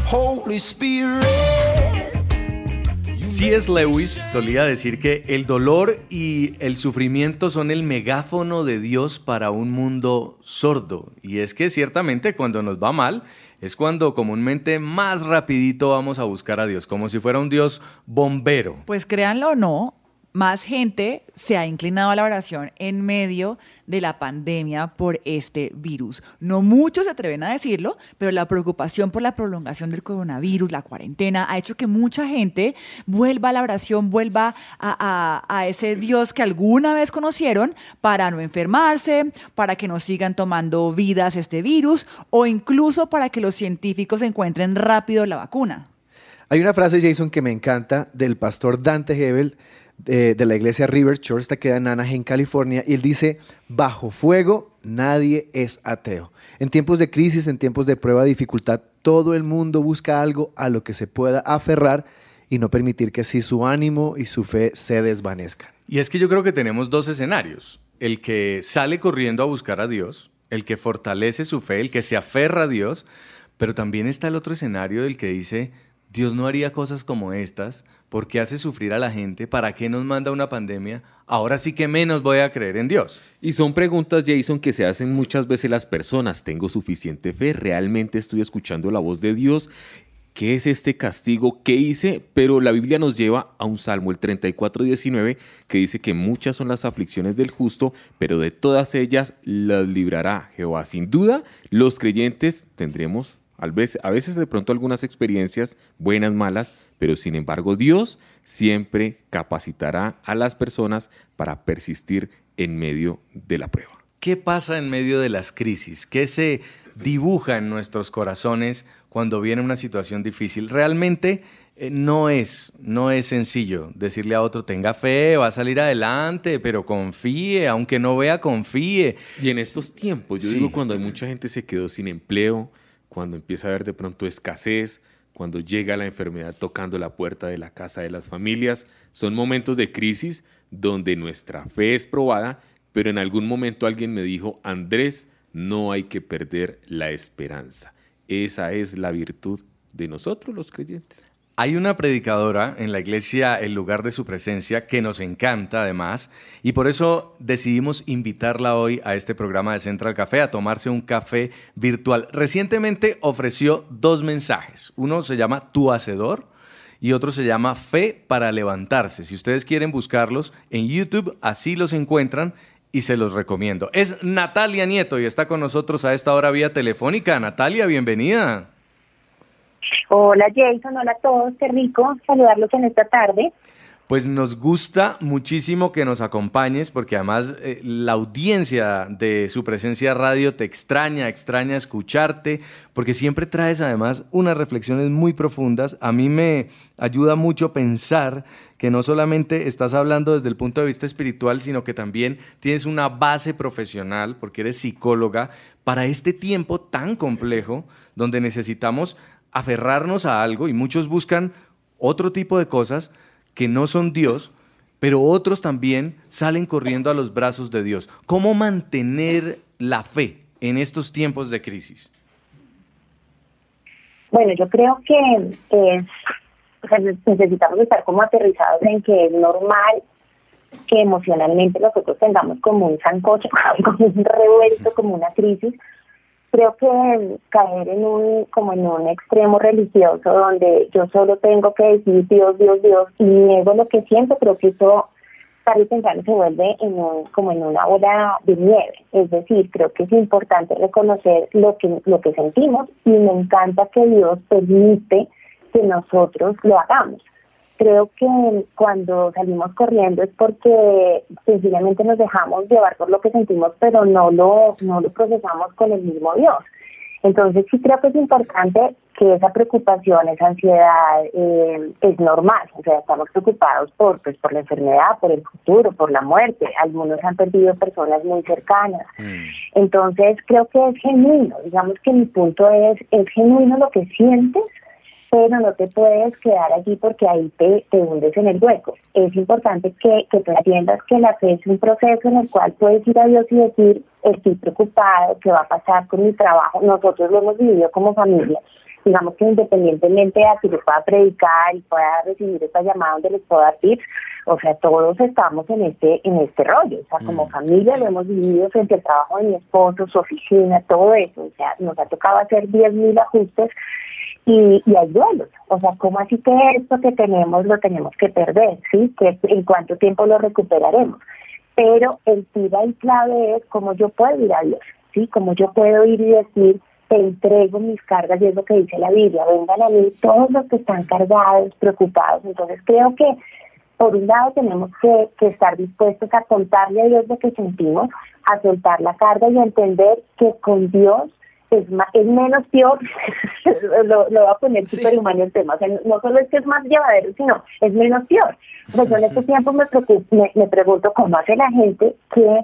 Holy Spirit. C.S. Lewis solía decir que el dolor y el sufrimiento son el megáfono de Dios para un mundo sordo. Y es que ciertamente cuando nos va mal es cuando comúnmente más rapidito vamos a buscar a Dios, como si fuera un Dios bombero. Pues créanlo o no, más gente se ha inclinado a la oración en medio de la pandemia por este virus. No muchos se atreven a decirlo, pero la preocupación por la prolongación del coronavirus, la cuarentena, ha hecho que mucha gente vuelva a la oración, vuelva a ese Dios que alguna vez conocieron para no enfermarse, para que no sigan tomando vidas este virus o incluso para que los científicos encuentren rápido la vacuna. Hay una frase, Jason, que me encanta del pastor Dante Gebel, de la iglesia River Church, esta queda en Anaheim, California, y él dice: bajo fuego nadie es ateo. En tiempos de crisis, en tiempos de prueba, dificultad, todo el mundo busca algo a lo que se pueda aferrar y no permitir que así su ánimo y su fe se desvanezcan. Y es que yo creo que tenemos dos escenarios: el que sale corriendo a buscar a Dios, el que fortalece su fe, el que se aferra a Dios, pero también está el otro escenario del que dice: Dios no haría cosas como estas, ¿por qué hace sufrir a la gente? ¿Para qué nos manda una pandemia? Ahora sí que menos voy a creer en Dios. Y son preguntas, Jason, que se hacen muchas veces las personas. ¿Tengo suficiente fe? ¿Realmente estoy escuchando la voz de Dios? ¿Qué es este castigo? ¿Qué hice? Pero la Biblia nos lleva a un salmo, el 34:19, que dice que muchas son las aflicciones del justo, pero de todas ellas las librará Jehová. Sin duda, los creyentes tendremos a veces de pronto algunas experiencias buenas, malas, pero sin embargo Dios siempre capacitará a las personas para persistir en medio de la prueba. ¿Qué pasa en medio de las crisis? ¿Qué se dibuja en nuestros corazones cuando viene una situación difícil? Realmente no es sencillo decirle a otro: tenga fe, va a salir adelante, pero confíe, aunque no vea, confíe. Y en estos tiempos, yo digo, cuando hay mucha gente se quedó sin empleo, cuando empieza a haber de pronto escasez, cuando llega la enfermedad tocando la puerta de la casa de las familias, son momentos de crisis donde nuestra fe es probada, pero en algún momento alguien me dijo: Andrés, no hay que perder la esperanza. Esa es la virtud de nosotros los creyentes. Hay una predicadora en la iglesia El Lugar de Su Presencia que nos encanta además, y por eso decidimos invitarla hoy a este programa de Central Café a tomarse un café virtual. Recientemente ofreció 2 mensajes. Uno se llama Tu Hacedor y otro se llama Fe para Levantarse. Si ustedes quieren buscarlos en YouTube, así los encuentran y se los recomiendo. Es Natalia Nieto y está con nosotros a esta hora vía telefónica. Natalia, bienvenida. Hola Jason, hola a todos, qué rico saludarlos en esta tarde. Pues nos gusta muchísimo que nos acompañes porque además la audiencia de Su Presencia Radio te extraña escucharte, porque siempre traes además unas reflexiones muy profundas. A mí me ayuda mucho pensar que no solamente estás hablando desde el punto de vista espiritual, sino que también tienes una base profesional, porque eres psicóloga, para este tiempo tan complejo donde necesitamos aferrarnos a algo y muchos buscan otro tipo de cosas que no son Dios, pero otros también salen corriendo a los brazos de Dios. ¿Cómo mantener la fe en estos tiempos de crisis? Bueno, yo creo que necesitamos estar como aterrizados en que es normal que emocionalmente nosotros tengamos como un sancocho, como un revuelto, como una crisis. Creo que caer en un extremo religioso donde yo solo tengo que decir Dios, Dios, Dios y niego lo que siento, creo que eso tarde o temprano se vuelve como en una bola de nieve. Es decir, creo que es importante reconocer lo que sentimos y me encanta que Dios permite que nosotros lo hagamos. Creo que cuando salimos corriendo es porque sencillamente nos dejamos llevar por lo que sentimos, pero no lo procesamos con el mismo Dios. Entonces sí creo que es importante que esa preocupación, esa ansiedad es normal. O sea, estamos preocupados por la enfermedad, por el futuro, por la muerte. Algunos han perdido personas muy cercanas. Entonces creo que es genuino. Digamos que mi punto es genuino lo que sientes, pero no te puedes quedar allí porque ahí te hundes en el hueco. Es importante que tú entiendas que la fe es un proceso en el cual puedes ir a Dios y decir, estoy preocupado, ¿qué va a pasar con mi trabajo? Nosotros lo hemos vivido como familia. Digamos que independientemente de que yo pueda predicar y pueda recibir esta llamada donde les puedo dar tips, o sea, todos estamos en este rollo. O sea, como familia lo hemos vivido frente al trabajo de mi esposo, su oficina, todo eso. O sea, nos ha tocado hacer 10.000 ajustes y hay duelos. O sea, ¿cómo así que esto que tenemos lo tenemos que perder? ¿Sí? ¿Que en cuánto tiempo lo recuperaremos? Pero el tip y clave es cómo yo puedo ir a Dios, ¿sí? Cómo yo puedo ir y decir, te entrego mis cargas, y es lo que dice la Biblia, vengan a mí todos los que están cargados, preocupados. Entonces creo que por un lado tenemos que estar dispuestos a contarle a Dios lo que sentimos, a soltar la carga y a entender que con Dios es menos peor, lo va a poner superhumano el tema, o sea, no solo es que es más llevadero, sino es menos peor. Pues yo en este tiempo me pregunto cómo hace la gente que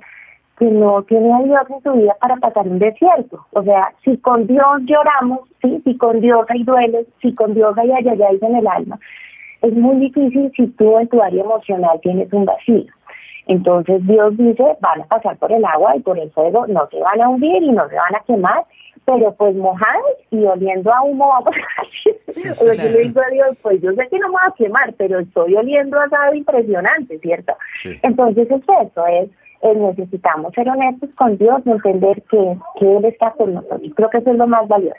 no tiene a Dios en su vida para pasar un desierto. O sea, si con Dios lloramos, ¿sí? Si con Dios hay duelos, si con Dios hay ayayáis en el alma, es muy difícil si tú en tu área emocional tienes un vacío. Entonces Dios dice, van a pasar por el agua y por el fuego, no se van a hundir y no se van a quemar, pero pues mojados y oliendo a humo vamos a hacer. O sea, yo le digo a Dios, pues yo sé que no me va a quemar, pero estoy oliendo a asado impresionante, ¿cierto? Sí. Entonces es eso, necesitamos ser honestos con Dios y entender que Él está con nosotros. Creo que eso es lo más valioso.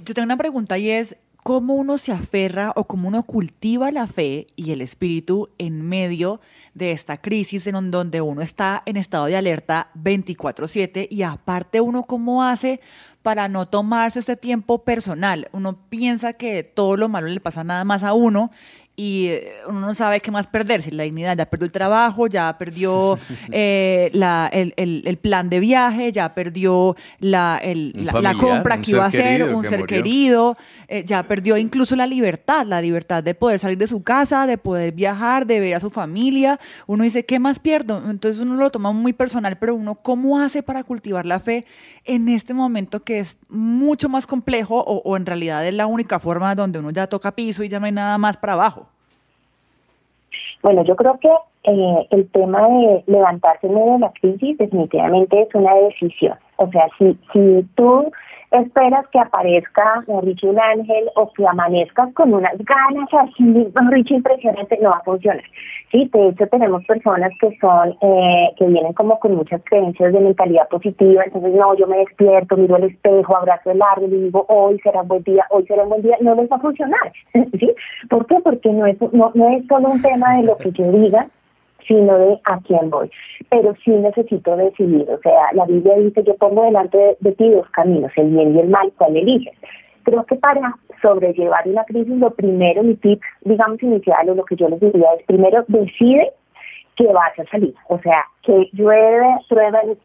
Yo tengo una pregunta y es, ¿cómo uno se aferra o cómo uno cultiva la fe y el espíritu en medio de esta crisis en donde uno está en estado de alerta 24/7 y aparte uno cómo hace para no tomarse este tiempo personal? Uno piensa que todo lo malo le pasa nada más a uno y uno no sabe qué más perder, si la dignidad, ya perdió el trabajo, ya perdió el plan de viaje, ya perdió la compra que iba a hacer, un ser querido, ya perdió incluso la libertad de poder salir de su casa, de poder viajar, de ver a su familia. Uno dice, ¿qué más pierdo? Entonces uno lo toma muy personal, pero uno, ¿cómo hace para cultivar la fe en este momento que es mucho más complejo o en realidad es la única forma donde uno ya toca piso y ya no hay nada más para abajo? Bueno, yo creo que el tema de levantarse en medio de la crisis definitivamente es una decisión. O sea, si tú esperas que aparezca, un ángel, o que amanezcas con unas ganas así, impresionante, no va a funcionar. Sí, de hecho tenemos personas que vienen como con muchas creencias de mentalidad positiva, entonces no, yo me despierto, miro el espejo, abrazo el árbol y digo, hoy será un buen día, no les va a funcionar. ¿Sí? ¿Por qué? Porque no es solo un tema de lo que yo diga, sino de a quién voy. Pero sí necesito decidir. O sea, la Biblia dice, yo pongo delante de ti dos caminos, el bien y el mal, ¿cuál eliges? Creo que para sobrellevar una crisis, lo primero, mi tip, digamos, inicial, o lo que yo les diría es, primero, decide que vas a salir. O sea, que llueve,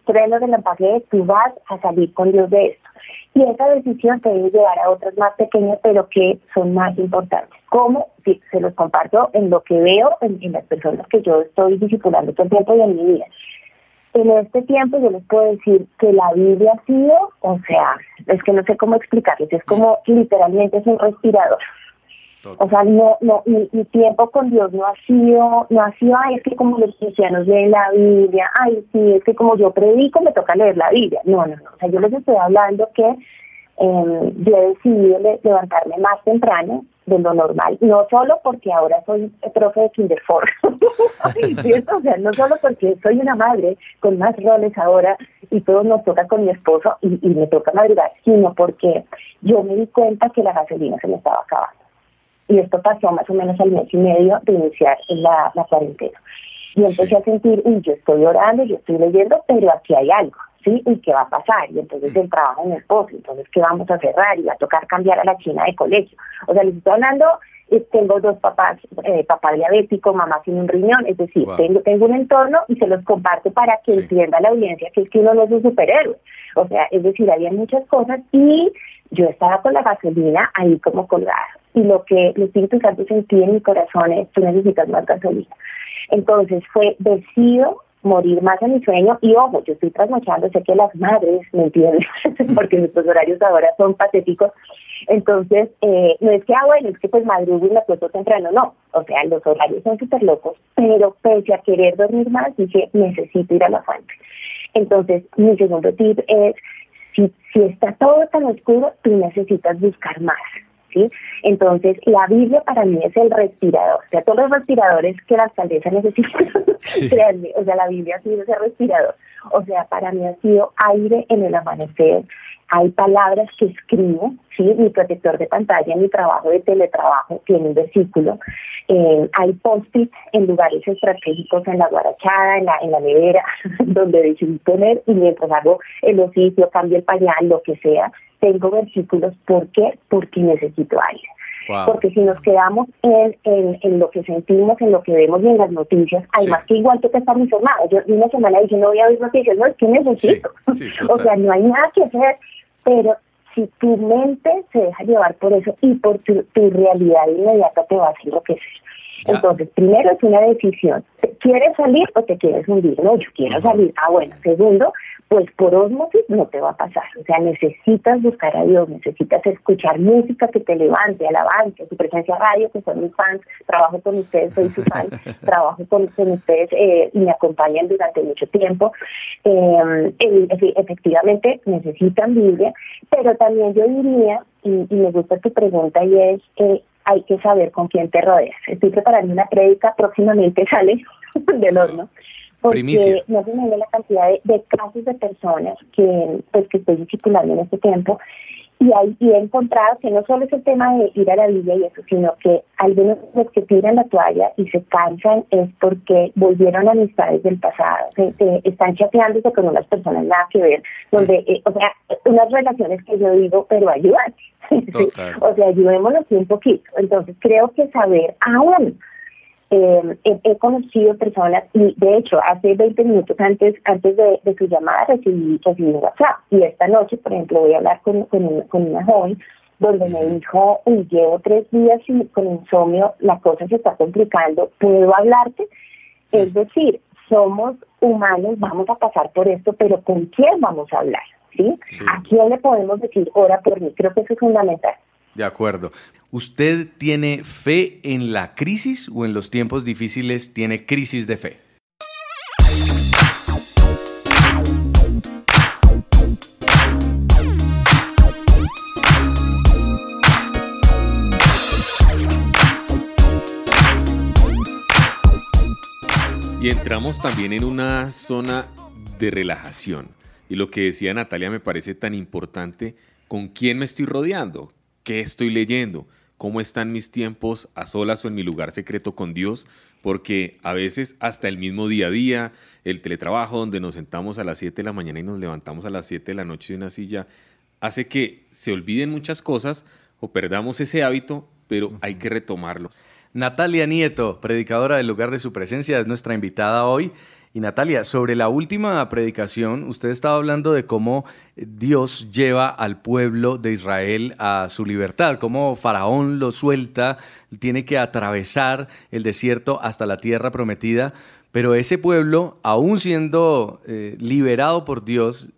trueno de la pared, tú vas a salir con Dios de esto. Y esa decisión te debe llevar a otras más pequeñas, pero que son más importantes. ¿Cómo? Sí, se los comparto en lo que veo en las personas que yo estoy discipulando todo el tiempo y en mi vida. En este tiempo yo les puedo decir que la Biblia ha sido, o sea, es que no sé cómo explicarles, es como literalmente es un respirador. O sea, mi tiempo con Dios no ha sido, ay, es que como los cristianos leen la Biblia, ay, sí, es que como yo predico me toca leer la Biblia. No. O sea, yo les estoy hablando que yo he decidido levantarme más temprano de lo normal, no solo porque ahora soy profe de Kinderfor, ¿cierto? O sea, no solo porque soy una madre con más roles ahora y todo nos toca con mi esposo y me toca madrugar, sino porque yo me di cuenta que la gasolina se me estaba acabando. Y esto pasó más o menos al mes y medio de iniciar la cuarentena. Y empecé a sentir, yo estoy orando, yo estoy leyendo, pero aquí hay algo, ¿sí? ¿Y qué va a pasar? Y entonces el trabajo de mi esposo, entonces ¿qué vamos a cerrar? Y va a tocar cambiar a la china de colegio. O sea, les estoy hablando, tengo dos papás, papá diabético, mamá sin un riñón, es decir, wow. tengo un entorno y se los comparto para que entienda la audiencia que es que uno no es un superhéroe. O sea, es decir, había muchas cosas y yo estaba con la gasolina ahí como colgada. Y lo que el Espíritu Santo sentía en mi corazón es, tú necesitas más gasolina. Entonces decido morir más en mi sueño y ojo, yo estoy trasnochando, sé que las madres me entienden porque nuestros horarios ahora son patéticos. Entonces, no es que, bueno, es que pues madrugo y me acuesto temprano, no. O sea, los horarios son súper locos, pero pese a querer dormir más, dije, necesito ir a la fuente. Entonces, mi segundo tip es, si está todo tan oscuro, tú necesitas buscar más, ¿sí? Entonces, la Biblia para mí es el respirador. O sea, todos los respiradores que la alcaldesa necesita, créanme, o sea, la Biblia ha sido ese respirador. O sea, para mí ha sido aire en el amanecer. Hay palabras que escribo, ¿sí? Mi protector de pantalla en mi trabajo de teletrabajo tiene un versículo. Hay post-its en lugares estratégicos, en la guarachada, en la nevera, donde decidí poner, y mientras hago el oficio, cambio el pañal, lo que sea, tengo versículos. ¿Por qué? Porque necesito aire. Wow. Porque si nos quedamos en lo que sentimos, en lo que vemos y en las noticias, además que igual que estar informada. Yo una semana dije, no voy a ver noticias, no, es que necesito. O sea, no hay nada que hacer, pero si tu mente se deja llevar por eso y por tu realidad inmediata, te va a enloquecer. Ya. Entonces, primero es una decisión. ¿Quieres salir o te quieres hundir? No, yo quiero salir. Ah, bueno. Segundo, pues por ósmosis no te va a pasar. O sea, necesitas buscar a Dios, necesitas escuchar música que te levante, alabanza, su presencia radio, que son mis fans, trabajo con ustedes, soy su fan, trabajo con ustedes y me acompañan durante mucho tiempo. Efectivamente, necesitan Biblia, pero también yo diría, y me gusta tu pregunta, y es... hay que saber con quién te rodeas. Estoy preparando una prédica, próximamente sale del horno, porque Primicia. no se imagina la cantidad de casos de personas que estoy discipulando en este tiempo, y he encontrado que no solo es el tema de ir a la Biblia y eso, sino que algunos de los que tiran la toalla y se cansan es porque volvieron a amistades del pasado, están chateándose con unas personas nada que ver, donde, o sea, unas relaciones que yo digo, pero ayudan. O sea, ayudémonos un poquito. Entonces, creo que saber aún. He conocido personas, y de hecho, hace 20 minutos antes de su llamada recibí un WhatsApp. Y esta noche, por ejemplo, voy a hablar con una joven donde me dijo, llevo 3 días con insomnio, la cosa se está complicando, ¿puedo hablarte? Es decir, somos humanos, vamos a pasar por esto, pero ¿con quién vamos a hablar? ¿Sí? ¿A quién le podemos decir, ora por mí? Creo que eso es fundamental. De acuerdo. ¿Usted tiene fe en la crisis o en los tiempos difíciles tiene crisis de fe? Y entramos también en una zona de relajación. Y lo que decía Natalia me parece tan importante. ¿Con quién me estoy rodeando? ¿Qué estoy leyendo? ¿Cómo están mis tiempos a solas o en mi lugar secreto con Dios? Porque a veces hasta el mismo día a día, el teletrabajo donde nos sentamos a las 7 de la mañana y nos levantamos a las 7 de la noche de una silla, hace que se olviden muchas cosas o perdamos ese hábito, pero hay que retomarlos. Natalia Nieto, predicadora del lugar de su presencia, es nuestra invitada hoy. Y Natalia, sobre la última predicación, usted estaba hablando de cómo Dios lleva al pueblo de Israel a su libertad, cómo Faraón lo suelta, tiene que atravesar el desierto hasta la tierra prometida, pero ese pueblo, aún siendo liberado por Dios,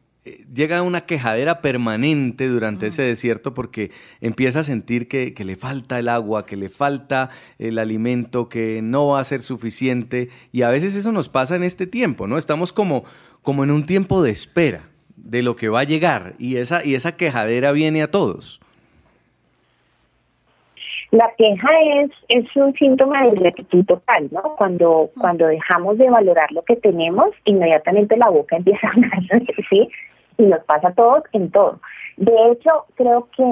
llega a una quejadera permanente durante ese desierto porque empieza a sentir que le falta el agua, que le falta el alimento, que no va a ser suficiente. Y a veces eso nos pasa en este tiempo, ¿no? Estamos como en un tiempo de espera de lo que va a llegar y esa quejadera viene a todos. La queja es un síntoma de ingratitud total, ¿no? Cuando dejamos de valorar lo que tenemos, inmediatamente la boca empieza a hablar, ¿sí? Y nos pasa a todos en todo. De hecho, creo que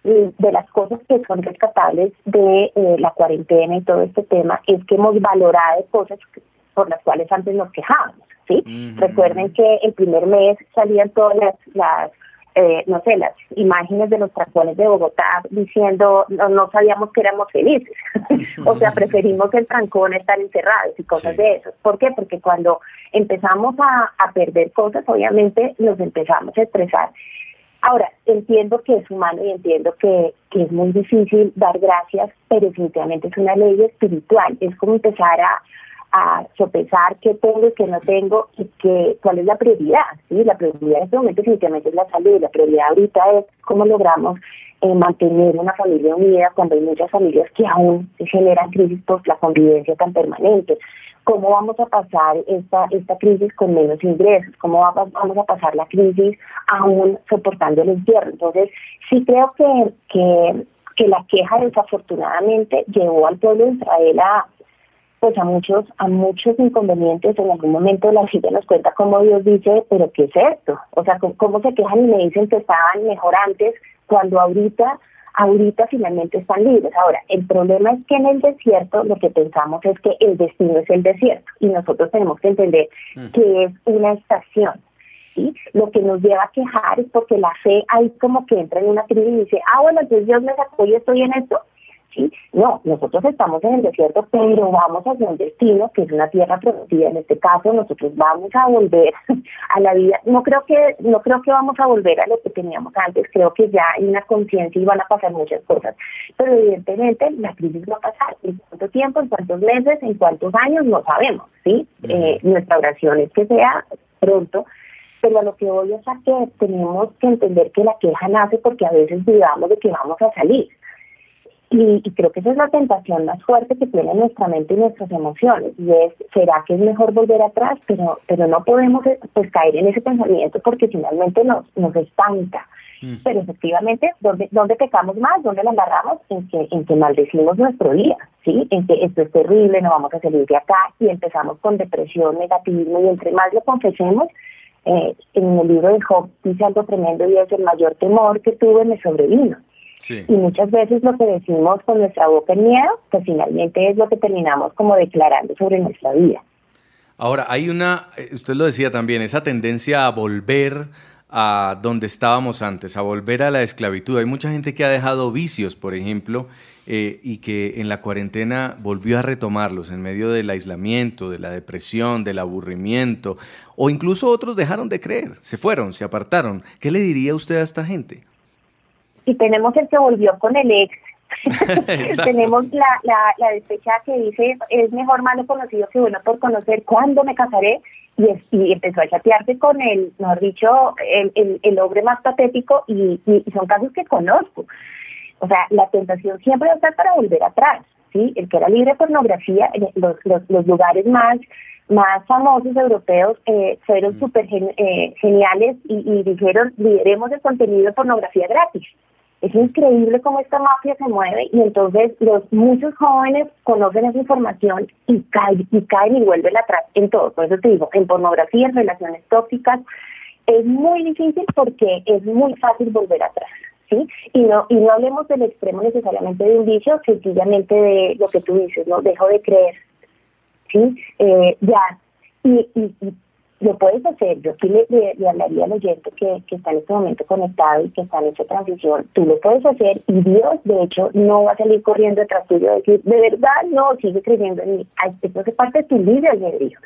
de las cosas que son rescatables de la cuarentena y todo este tema es que hemos valorado cosas por las cuales antes nos quejábamos, ¿sí? Recuerden que el primer mes salían todas las imágenes de los trancones de Bogotá diciendo no sabíamos que éramos felices. O sea, preferimos el trancón a estar encerrados y cosas de eso. ¿Por qué? Porque cuando empezamos a perder cosas, obviamente nos empezamos a estresar. Ahora, entiendo que es humano y entiendo que es muy difícil dar gracias, pero definitivamente es una ley espiritual. Es como empezar a sopesar qué tengo y qué no tengo y cuál es la prioridad, ¿sí? La prioridad en este momento definitivamente es la salud. La prioridad ahorita es cómo logramos mantener una familia unida cuando hay muchas familias que aún generan crisis por la convivencia tan permanente. ¿cómo vamos a pasar esta crisis con menos ingresos? ¿Cómo vamos a pasar la crisis aún soportando el encierro? Entonces, sí creo que la queja desafortunadamente llevó al pueblo de Israel a muchos inconvenientes. En algún momento la Biblia nos cuenta cómo Dios dice, pero ¿qué es esto? O sea, cómo se quejan y me dicen que estaban mejor antes, cuando ahorita finalmente están libres. Ahora, el problema es que en el desierto lo que pensamos es que el destino es el desierto, y nosotros tenemos que entender que es una estación, ¿sí? Lo que nos lleva a quejar es porque la fe ahí como que entra en una crisis y dice, bueno, entonces Dios me sacó y estoy en esto. ¿Sí? No, nosotros estamos en el desierto, pero vamos hacia un destino que es una tierra prometida. En este caso, nosotros vamos a volver a la vida. No creo que vamos a volver a lo que teníamos antes. Creo que ya hay una conciencia y van a pasar muchas cosas. Pero evidentemente la crisis va a pasar. ¿En cuánto tiempo? ¿En cuántos meses? ¿En cuántos años? No sabemos. ¿Sí? Nuestra oración es que sea pronto. Pero a lo que voy es a que tenemos que entender que la queja nace porque a veces dudamos de que vamos a salir. Y creo que esa es la tentación más fuerte que tiene nuestra mente y nuestras emociones, y es, ¿será que es mejor volver atrás? Pero no podemos pues caer en ese pensamiento porque finalmente nos estanca. Pero efectivamente, ¿dónde pecamos más? ¿Dónde la embarramos? En que maldecimos nuestro día, ¿sí? En que esto es terrible, no vamos a salir de acá, y empezamos con depresión, negativismo, y entre más lo confesemos, en el libro de Job dice algo tremendo, y es: el mayor temor que tuve me sobrevino. Sí. Y muchas veces lo que decimos con nuestra boca en miedo, pues finalmente es lo que terminamos como declarando sobre nuestra vida. Ahora, hay usted lo decía también, esa tendencia a volver a donde estábamos antes, a volver a la esclavitud. Hay mucha gente que ha dejado vicios, por ejemplo, y que en la cuarentena volvió a retomarlos en medio del aislamiento, de la depresión, del aburrimiento, o incluso otros dejaron de creer, se fueron, se apartaron. ¿Qué le diría usted a esta gente? Y tenemos el que volvió con el ex. Tenemos la despechada que dice: es mejor malo conocido que bueno por conocer. ¿Cuándo me casaré? Y empezó a chatearse con el, mejor dicho, el hombre más patético, y son casos que conozco. O sea, la tentación siempre va a estar para volver atrás, ¿sí? El que era libre de pornografía, los lugares más famosos europeos fueron súper geniales y dijeron: lideremos el contenido de pornografía gratis. Es increíble cómo esta mafia se mueve, y entonces muchos jóvenes conocen esa información y caen y vuelven atrás en todo. Por eso te digo, en pornografía, en relaciones tóxicas, es muy difícil porque es muy fácil volver atrás, ¿sí? Y no hablemos del extremo necesariamente de un vicio, sencillamente de lo que tú dices, ¿no? Dejo de creer, ¿sí? Y lo puedes hacer. Yo sí le hablaría al oyente que está en este momento conectado y que está en esta transición. Tú lo puedes hacer, y Dios, de hecho, no va a salir corriendo detrás tuyo y decir: de verdad, no, sigue creyendo en mí. Esto hace parte de tu libre albedrío.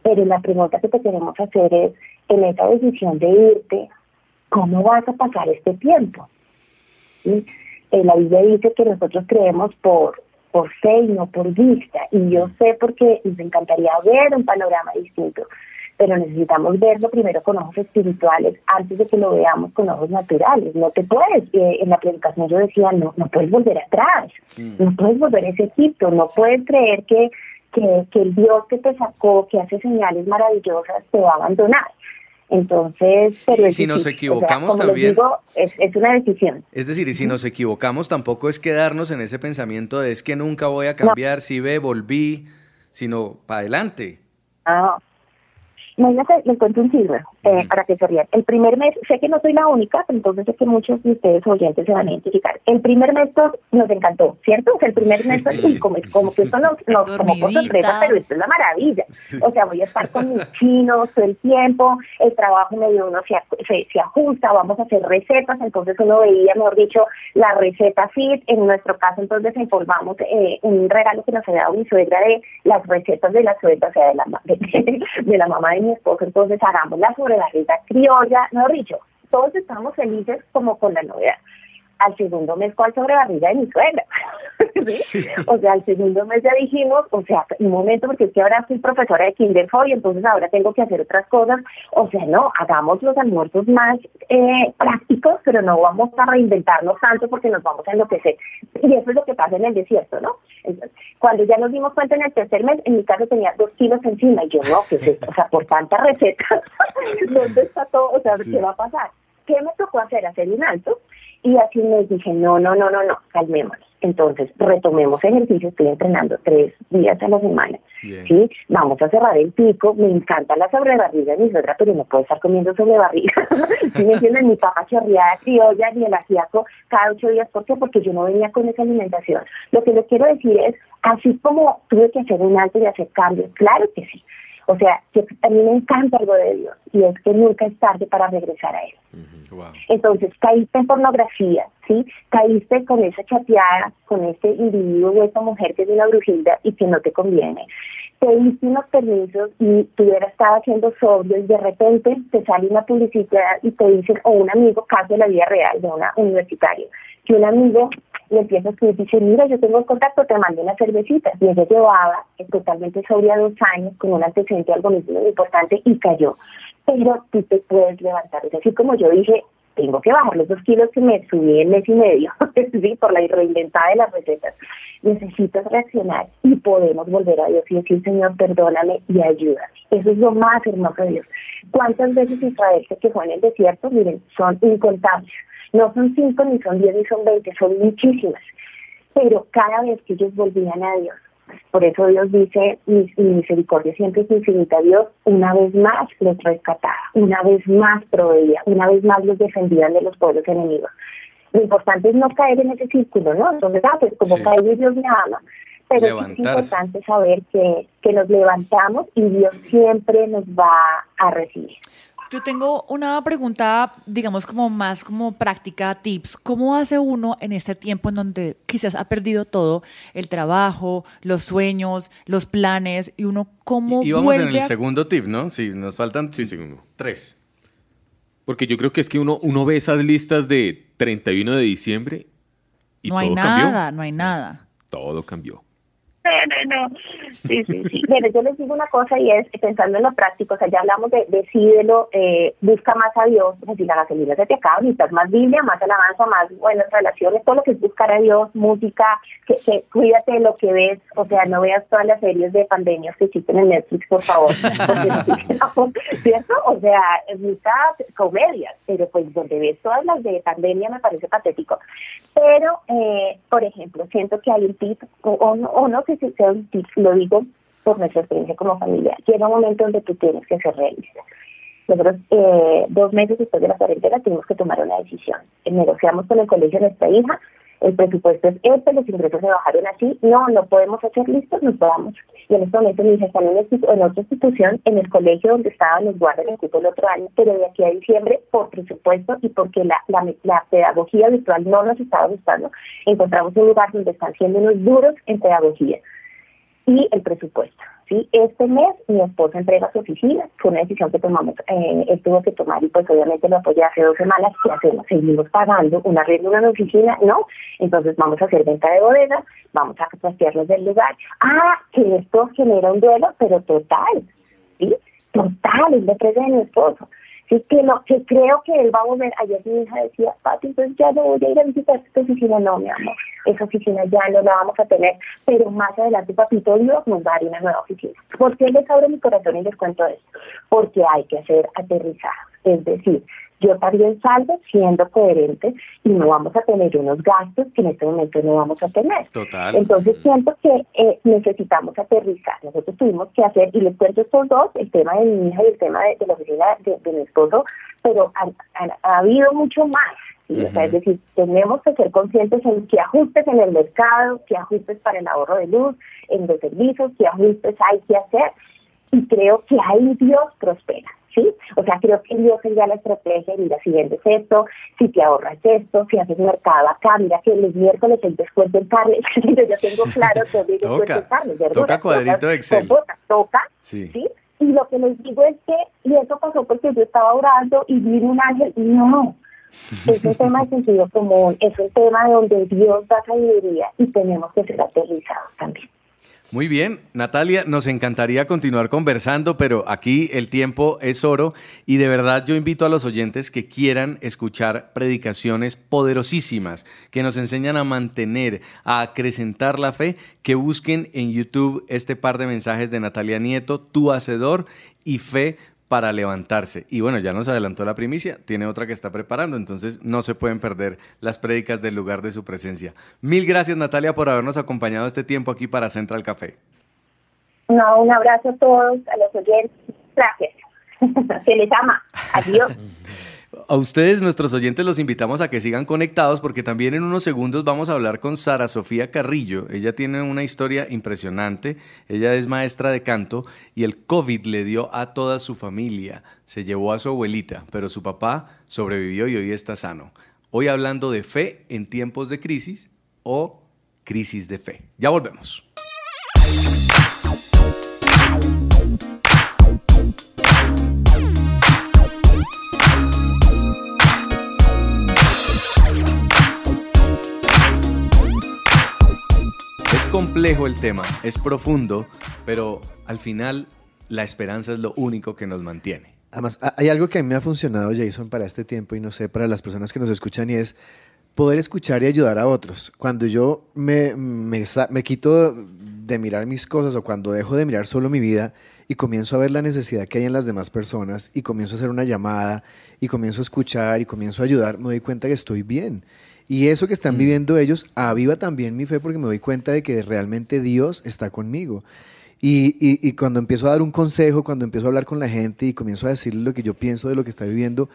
Pero la pregunta que te queremos hacer es: en esa decisión de irte, ¿cómo vas a pasar este tiempo? ¿Sí? La Biblia dice que nosotros creemos por fe y no por vista. Y yo sé, porque nos encantaría ver un panorama distinto, pero necesitamos verlo primero con ojos espirituales antes de que lo veamos con ojos naturales. No te puedes, en la predicación yo decía, no puedes volver atrás, no puedes volver a ese Egipto, no puedes creer que el Dios que te sacó, que hace señales maravillosas, te va a abandonar. Entonces, pero y si nos equivocamos, o sea, también digo, es una decisión. Es decir, y si nos equivocamos, tampoco es quedarnos en ese pensamiento de: es que nunca voy a cambiar, si volví, sino para adelante. Imagínate, les cuento un chisme para que se rían. El primer mes, sé que no soy la única, pero entonces sé que muchos de ustedes oyentes se van a identificar. El primer mes nos encantó, ¿cierto? O sea, el primer mes, sí, como que esto nos tomó por sorpresa, pero esto es la maravilla. Sí. O sea, voy a estar con mis chinos todo el tiempo, el trabajo medio uno se ajusta, vamos a hacer recetas, entonces uno veía, mejor dicho, la receta fit. En nuestro caso, entonces, informamos un regalo que nos había dado mi suegra de las recetas de la suegra, o sea, de la mamá de mi esposo. Entonces, hagámosla sobre la receta criolla, mejor dicho, todos estamos felices como con la novedad. al segundo mes, ¿cuál sobrebarriga de mi suegra? ¿Sí? O sea, al segundo mes ya dijimos, o sea, un momento, porque es que ahora soy profesora de Kinderhoy, entonces ahora tengo que hacer otras cosas. O sea, no, hagamos los almuerzos más prácticos, pero no vamos a reinventarnos tanto porque nos vamos a enloquecer. Y eso es lo que pasa en el desierto, ¿no? Entonces, cuando ya nos dimos cuenta en el tercer mes, en mi caso tenía 2 kilos encima, y yo, no, ¿qué es esto? O sea, por tantas recetas, ¿dónde está todo? O sea, ¿qué va a pasar? ¿Qué me tocó hacer? Hacer un alto. Y así me dije, no, calmémonos. Entonces, retomemos ejercicio, estoy entrenando 3 días a la semana. Bien. ¿Sí? Vamos a cerrar el pico, me encanta la sobrebarriga de mi suegra, pero no puedo estar comiendo sobrebarriga. ¿Sí me entienden? Mi papa chorreada criolla, ni el ajiaco cada 8 días. ¿Por qué? Porque yo no venía con esa alimentación. Lo que les quiero decir es, así como tuve que hacer un alto y hacer cambios, claro que sí. O sea, que a mí me encanta algo de Dios, y es que nunca es tarde para regresar a Él. Wow. Entonces, caíste en pornografía, ¿sí? Caíste con esa chateada, con ese individuo o esa mujer que es una brujilda y que no te conviene. Te diste unos permisos y tú hubieras estado haciendo sobrio y de repente te sale una publicidad y te dicen, o un amigo, caso de la vida real de una universitaria, que un amigo le empieza a escribir y dice, mira, yo tengo el contacto, te mandé una cervecita. Y ella llevaba totalmente sobria 2 años con un antecedente algo muy importante y cayó. Pero tú te puedes levantar. Es así como yo dije, tengo que bajar los 2 kilos que me subí en mes y medio, sí, por la reinventada de las recetas. Necesito reaccionar y podemos volver a Dios y decir, Señor, perdóname y ayúdame. Eso es lo más hermoso de Dios. ¿Cuántas veces Israel se quejó en el desierto? Miren, son incontables. No son 5, ni son 10, ni son 20, son muchísimas. Pero cada vez que ellos volvían a Dios, por eso Dios dice, mi misericordia siempre es infinita. Dios una vez más los rescataba, una vez más proveía, una vez más los defendían de los pueblos enemigos. Lo importante es no caer en ese círculo, ¿no? Entonces, pues como cae Dios me ama. Pero es importante saber que nos levantamos y Dios siempre nos va a recibir. Yo tengo una pregunta, digamos, como más como práctica, tips. ¿Cómo hace uno en este tiempo en donde quizás ha perdido todo, el trabajo, los sueños, los planes, y uno cómo y vamos vuelve en el segundo tip, ¿no? Sí, nos faltan 3. Porque yo creo que es que uno ve esas listas de 31 de diciembre y no hay todo nada, cambió. no hay nada. Todo cambió. No. Sí. Bueno, yo les digo una cosa y es, pensando en lo práctico, o sea, ya hablamos de decídelo, busca más a Dios, o sea, si la gasolina se te acaba, necesitas más Biblia, más alabanza, más buenas relaciones, todo lo que es buscar a Dios, música, que cuídate de lo que ves, o sea, no veas todas las series de pandemias que existen en Netflix, por favor, ¿cierto? O sea, busca comedias, pero pues donde ves todas las de pandemia me parece patético. Pero, por ejemplo, siento que hay un tip, o no sé si sea un tip, lo digo por nuestra experiencia como familia. Llega un momento donde tú tienes que ser realista. Nosotros, 2 meses después de la cuarentena, tuvimos que tomar una decisión. Negociamos con el colegio de nuestra hija, el presupuesto es este, los ingresos se bajaron así, no podemos hacer listos, nos vamos. Y en este momento mi hija está en otra institución, en el colegio donde estaba, nos guardan el cupo el otro año, pero de aquí a diciembre, por presupuesto y porque la pedagogía virtual no nos estaba gustando, encontramos un lugar donde están siendo unos duros en pedagogía. Y el presupuesto, ¿sí? Este mes mi esposo entrega su oficina, fue una decisión que tomamos, él tuvo que tomar y pues obviamente lo apoyé hace 2 semanas. ¿Qué hacemos? ¿Seguimos pagando un arriendo de una oficina? No, entonces vamos a hacer venta de bodega, vamos a trastearlos del lugar. Que esto genera un duelo, pero total, ¿sí? Total, es de frente de mi esposo. Sí, que creo que él va a volver. Ayer mi hija decía, Pati, entonces ya no voy a ir a visitar esta oficina. No, mi amor, esa oficina ya no la vamos a tener, pero más adelante, papito Dios nos va a dar una nueva oficina. ¿Por qué les abro mi corazón y les cuento esto? Porque hay que hacer aterrizaje. Es decir, yo también salgo siendo coherente y no vamos a tener unos gastos que en este momento no vamos a tener. Total. Entonces siento que necesitamos aterrizar. Nosotros tuvimos que hacer, y les cuento estos 2, el tema de mi hija y el tema de la oficina de mi esposo, pero ha habido mucho más. ¿Sí? O sea, es decir, tenemos que ser conscientes en qué ajustes en el mercado, qué ajustes para el ahorro de luz, en los servicios, qué ajustes hay que hacer. Y creo que ahí Dios prospera. ¿Sí? O sea, creo que Dios es ya la estrategia. Mira, si vendes esto, si te ahorras esto, si haces mercado acá, mira que los miércoles el descuento en carne, yo ya tengo claro todo el descuento en carne, verduras, toca cuadrito de Excel. Toca, ¿sí? Y lo que les digo es que, y eso pasó porque yo estaba orando y vi un ángel, no, Es un tema de sentido común, es un tema donde Dios da sabiduría y tenemos que ser aterrizados también. Muy bien, Natalia, nos encantaría continuar conversando, pero aquí el tiempo es oro y de verdad yo invito a los oyentes que quieran escuchar predicaciones poderosísimas que nos enseñan a mantener, a acrecentar la fe, que busquen en YouTube este par de mensajes de Natalia Nieto, Tu Hacedor y Fe para levantarse. Y bueno, ya nos adelantó la primicia, tiene otra que está preparando, entonces no se pueden perder las prédicas del lugar de su presencia. Mil gracias, Natalia, por habernos acompañado este tiempo aquí para Central Café. No, un abrazo a todos, a los oyentes. Gracias. Se les ama. Adiós. A ustedes, nuestros oyentes, los invitamos a que sigan conectados porque también en unos segundos vamos a hablar con Sara Sofía Carrillo. Ella tiene una historia impresionante. Ella es maestra de canto y el COVID le dio a toda su familia. Se llevó a su abuelita, pero su papá sobrevivió y hoy está sano. Hoy hablando de fe en tiempos de crisis o crisis de fe. Ya volvemos. Es complejo el tema, es profundo, pero al final la esperanza es lo único que nos mantiene. Además, hay algo que a mí me ha funcionado, Jason, para este tiempo y no sé, para las personas que nos escuchan y es poder escuchar y ayudar a otros. Cuando yo me quito de mirar mis cosas o cuando dejo de mirar solo mi vida y comienzo a ver la necesidad que hay en las demás personas y comienzo a hacer una llamada y comienzo a escuchar y comienzo a ayudar, me doy cuenta que estoy bien. Y eso que están viviendo ellos aviva también mi fe porque me doy cuenta de que realmente Dios está conmigo. Y cuando empiezo a dar un consejo, cuando empiezo a hablar con la gente y comienzo a decirle lo que yo pienso de lo que está viviendo,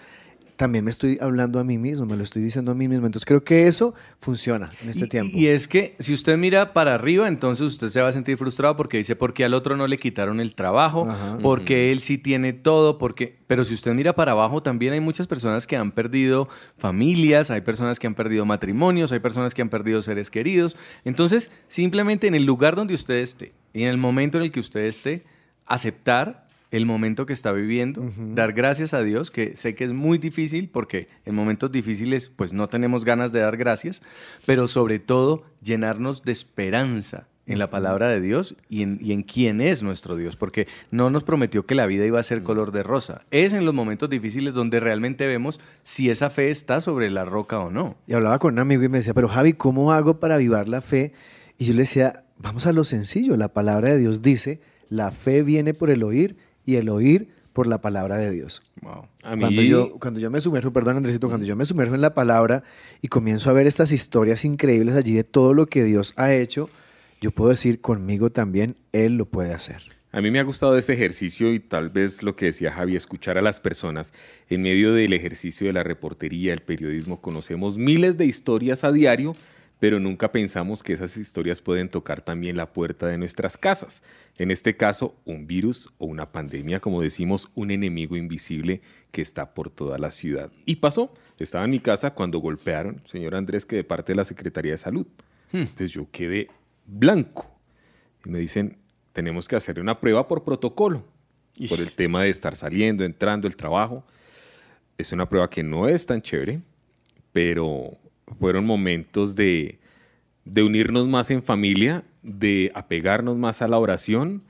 también me estoy hablando a mí mismo, me lo estoy diciendo a mí mismo. Entonces creo que eso funciona en este tiempo. Y es que si usted mira para arriba, entonces usted se va a sentir frustrado porque dice, ¿por qué al otro no le quitaron el trabajo? Ajá. Porque él sí tiene todo, porque... Pero si usted mira para abajo, también hay muchas personas que han perdido familias, hay personas que han perdido matrimonios, hay personas que han perdido seres queridos. Entonces, simplemente en el lugar donde usted esté y en el momento en el que usted esté, aceptar el momento que está viviendo, dar gracias a Dios, que sé que es muy difícil porque en momentos difíciles pues no tenemos ganas de dar gracias, pero sobre todo llenarnos de esperanza en la palabra de Dios y en quién es nuestro Dios, porque no nos prometió que la vida iba a ser color de rosa. Es en los momentos difíciles donde realmente vemos si esa fe está sobre la roca o no. Y hablaba con un amigo y me decía, pero Javi, ¿cómo hago para avivar la fe? Y yo le decía, vamos a lo sencillo, la palabra de Dios dice, la fe viene por el oír y el oír por la palabra de Dios. Wow. Cuando yo me sumerjo, perdón Andresito, cuando yo me sumerjo en la palabra y comienzo a ver estas historias increíbles allí de todo lo que Dios ha hecho, yo puedo decir, conmigo también Él lo puede hacer. A mí me ha gustado ese ejercicio y tal vez lo que decía Javi, escuchar a las personas. En medio del ejercicio de la reportería, el periodismo, conocemos miles de historias a diario, pero nunca pensamos que esas historias pueden tocar también la puerta de nuestras casas. En este caso, un virus o una pandemia, como decimos, un enemigo invisible que está por toda la ciudad. Y pasó, estaba en mi casa cuando golpearon, señor Andrés, que de parte de la Secretaría de Salud. Pues yo quedé blanco. Y me dicen, tenemos que hacerle una prueba por protocolo, por el tema de estar saliendo, entrando, el trabajo. Es una prueba que no es tan chévere, pero fueron momentos de unirnos más en familia, de apegarnos más a la oración.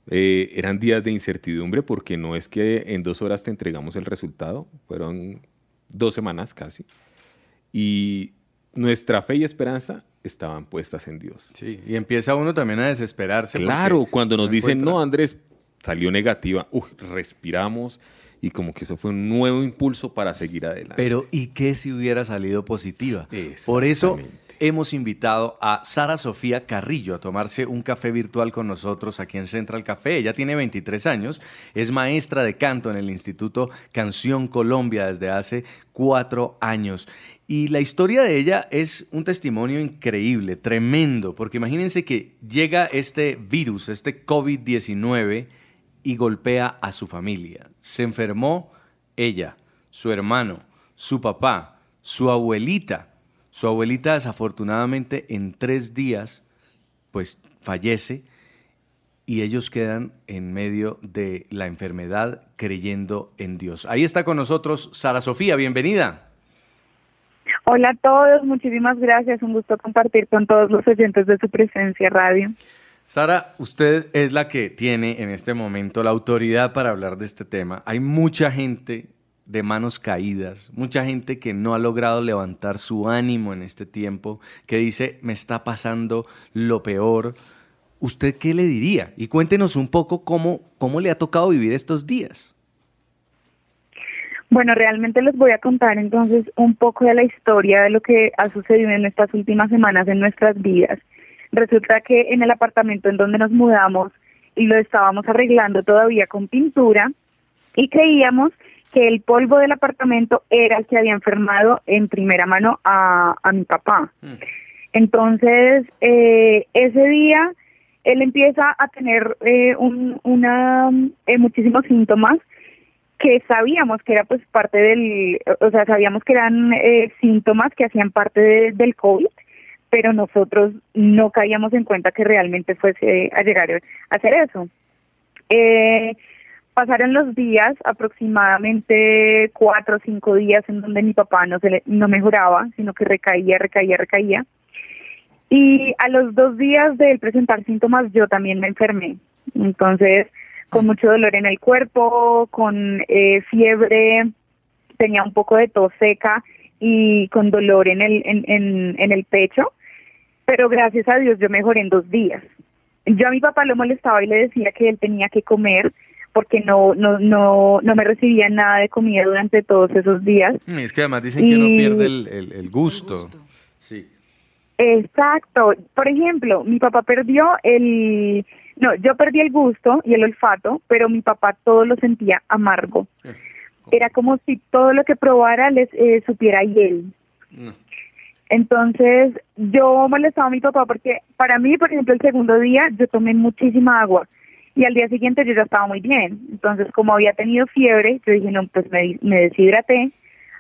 Eran días de incertidumbre porque no es que en 2 horas te entregamos el resultado, fueron 2 semanas casi. Y nuestra fe y esperanza estaban puestas en Dios. Sí, y empieza uno también a desesperarse. Claro, cuando nos dicen, encuentra. no, Andrés, salió negativa, respiramos y como que eso fue un nuevo impulso para seguir adelante. Pero, ¿y qué si hubiera salido positiva? Por eso hemos invitado a Sara Sofía Carrillo a tomarse un café virtual con nosotros aquí en Central Café. Ella tiene 23 años, es maestra de canto en el Instituto Canción Colombia desde hace 4 años. Y la historia de ella es un testimonio increíble, tremendo, porque imagínense que llega este virus, este COVID-19, y golpea a su familia. Se enfermó ella, su hermano, su papá, su abuelita. Su abuelita desafortunadamente en 3 días pues fallece y ellos quedan en medio de la enfermedad creyendo en Dios. Ahí está con nosotros Sara Sofía, bienvenida. Hola a todos, muchísimas gracias. Un gusto compartir con todos los oyentes de Su Presencia Radio. Sara, usted es la que tiene en este momento la autoridad para hablar de este tema. Hay mucha gente de manos caídas, mucha gente que no ha logrado levantar su ánimo en este tiempo, que dice, me está pasando lo peor. ¿Usted qué le diría? Y cuéntenos un poco cómo le ha tocado vivir estos días. Bueno, realmente les voy a contar entonces un poco de la historia de lo que ha sucedido en estas últimas semanas en nuestras vidas. Resulta que en el apartamento en donde nos mudamos y lo estábamos arreglando todavía con pintura y creíamos que el polvo del apartamento era el que había enfermado en primera mano a mi papá. Entonces, ese día él empieza a tener muchísimos síntomas que sabíamos que era pues parte sabíamos que eran síntomas que hacían parte del COVID, pero nosotros no caíamos en cuenta que realmente fuese a llegar a hacer eso. Pasaron los días, aproximadamente 4 o 5 días en donde mi papá no mejoraba, sino que recaía. Y a los 2 días de él presentar síntomas, yo también me enfermé. Entonces, con mucho dolor en el cuerpo, con fiebre, tenía un poco de tos seca y con dolor en el pecho, pero gracias a Dios yo mejoré en 2 días. Yo a mi papá lo molestaba y le decía que él tenía que comer porque no me recibía nada de comida durante todos esos días. Es que además dicen que uno pierde el gusto. Sí. Exacto. Por ejemplo, mi papá yo perdí el gusto y el olfato, pero mi papá todo lo sentía amargo. Era como si todo lo que probara les supiera hiel. No. Entonces, yo molestaba a mi papá porque para mí, por ejemplo, el segundo día yo tomé muchísima agua y al día siguiente yo ya estaba muy bien. Entonces, como había tenido fiebre, yo dije, no, pues me deshidraté.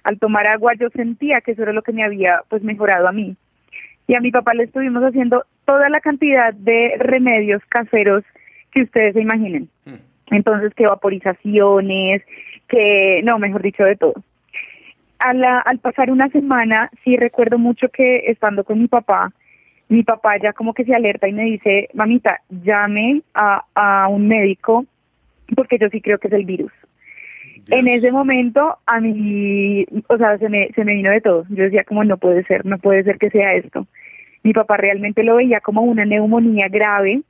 Al tomar agua yo sentía que eso era lo que me había pues mejorado a mí. Y a mi papá le estuvimos haciendo toda la cantidad de remedios caseros que ustedes se imaginen. Entonces, que vaporizaciones, mejor dicho, de todo. Al pasar una semana, sí recuerdo mucho que estando con mi papá ya como que se alerta y me dice, mamita, llame a un médico porque yo sí creo que es el virus. Dios. En ese momento a mí, se me vino de todo. Yo decía como no puede ser que sea esto. Mi papá realmente lo veía como una neumonía grave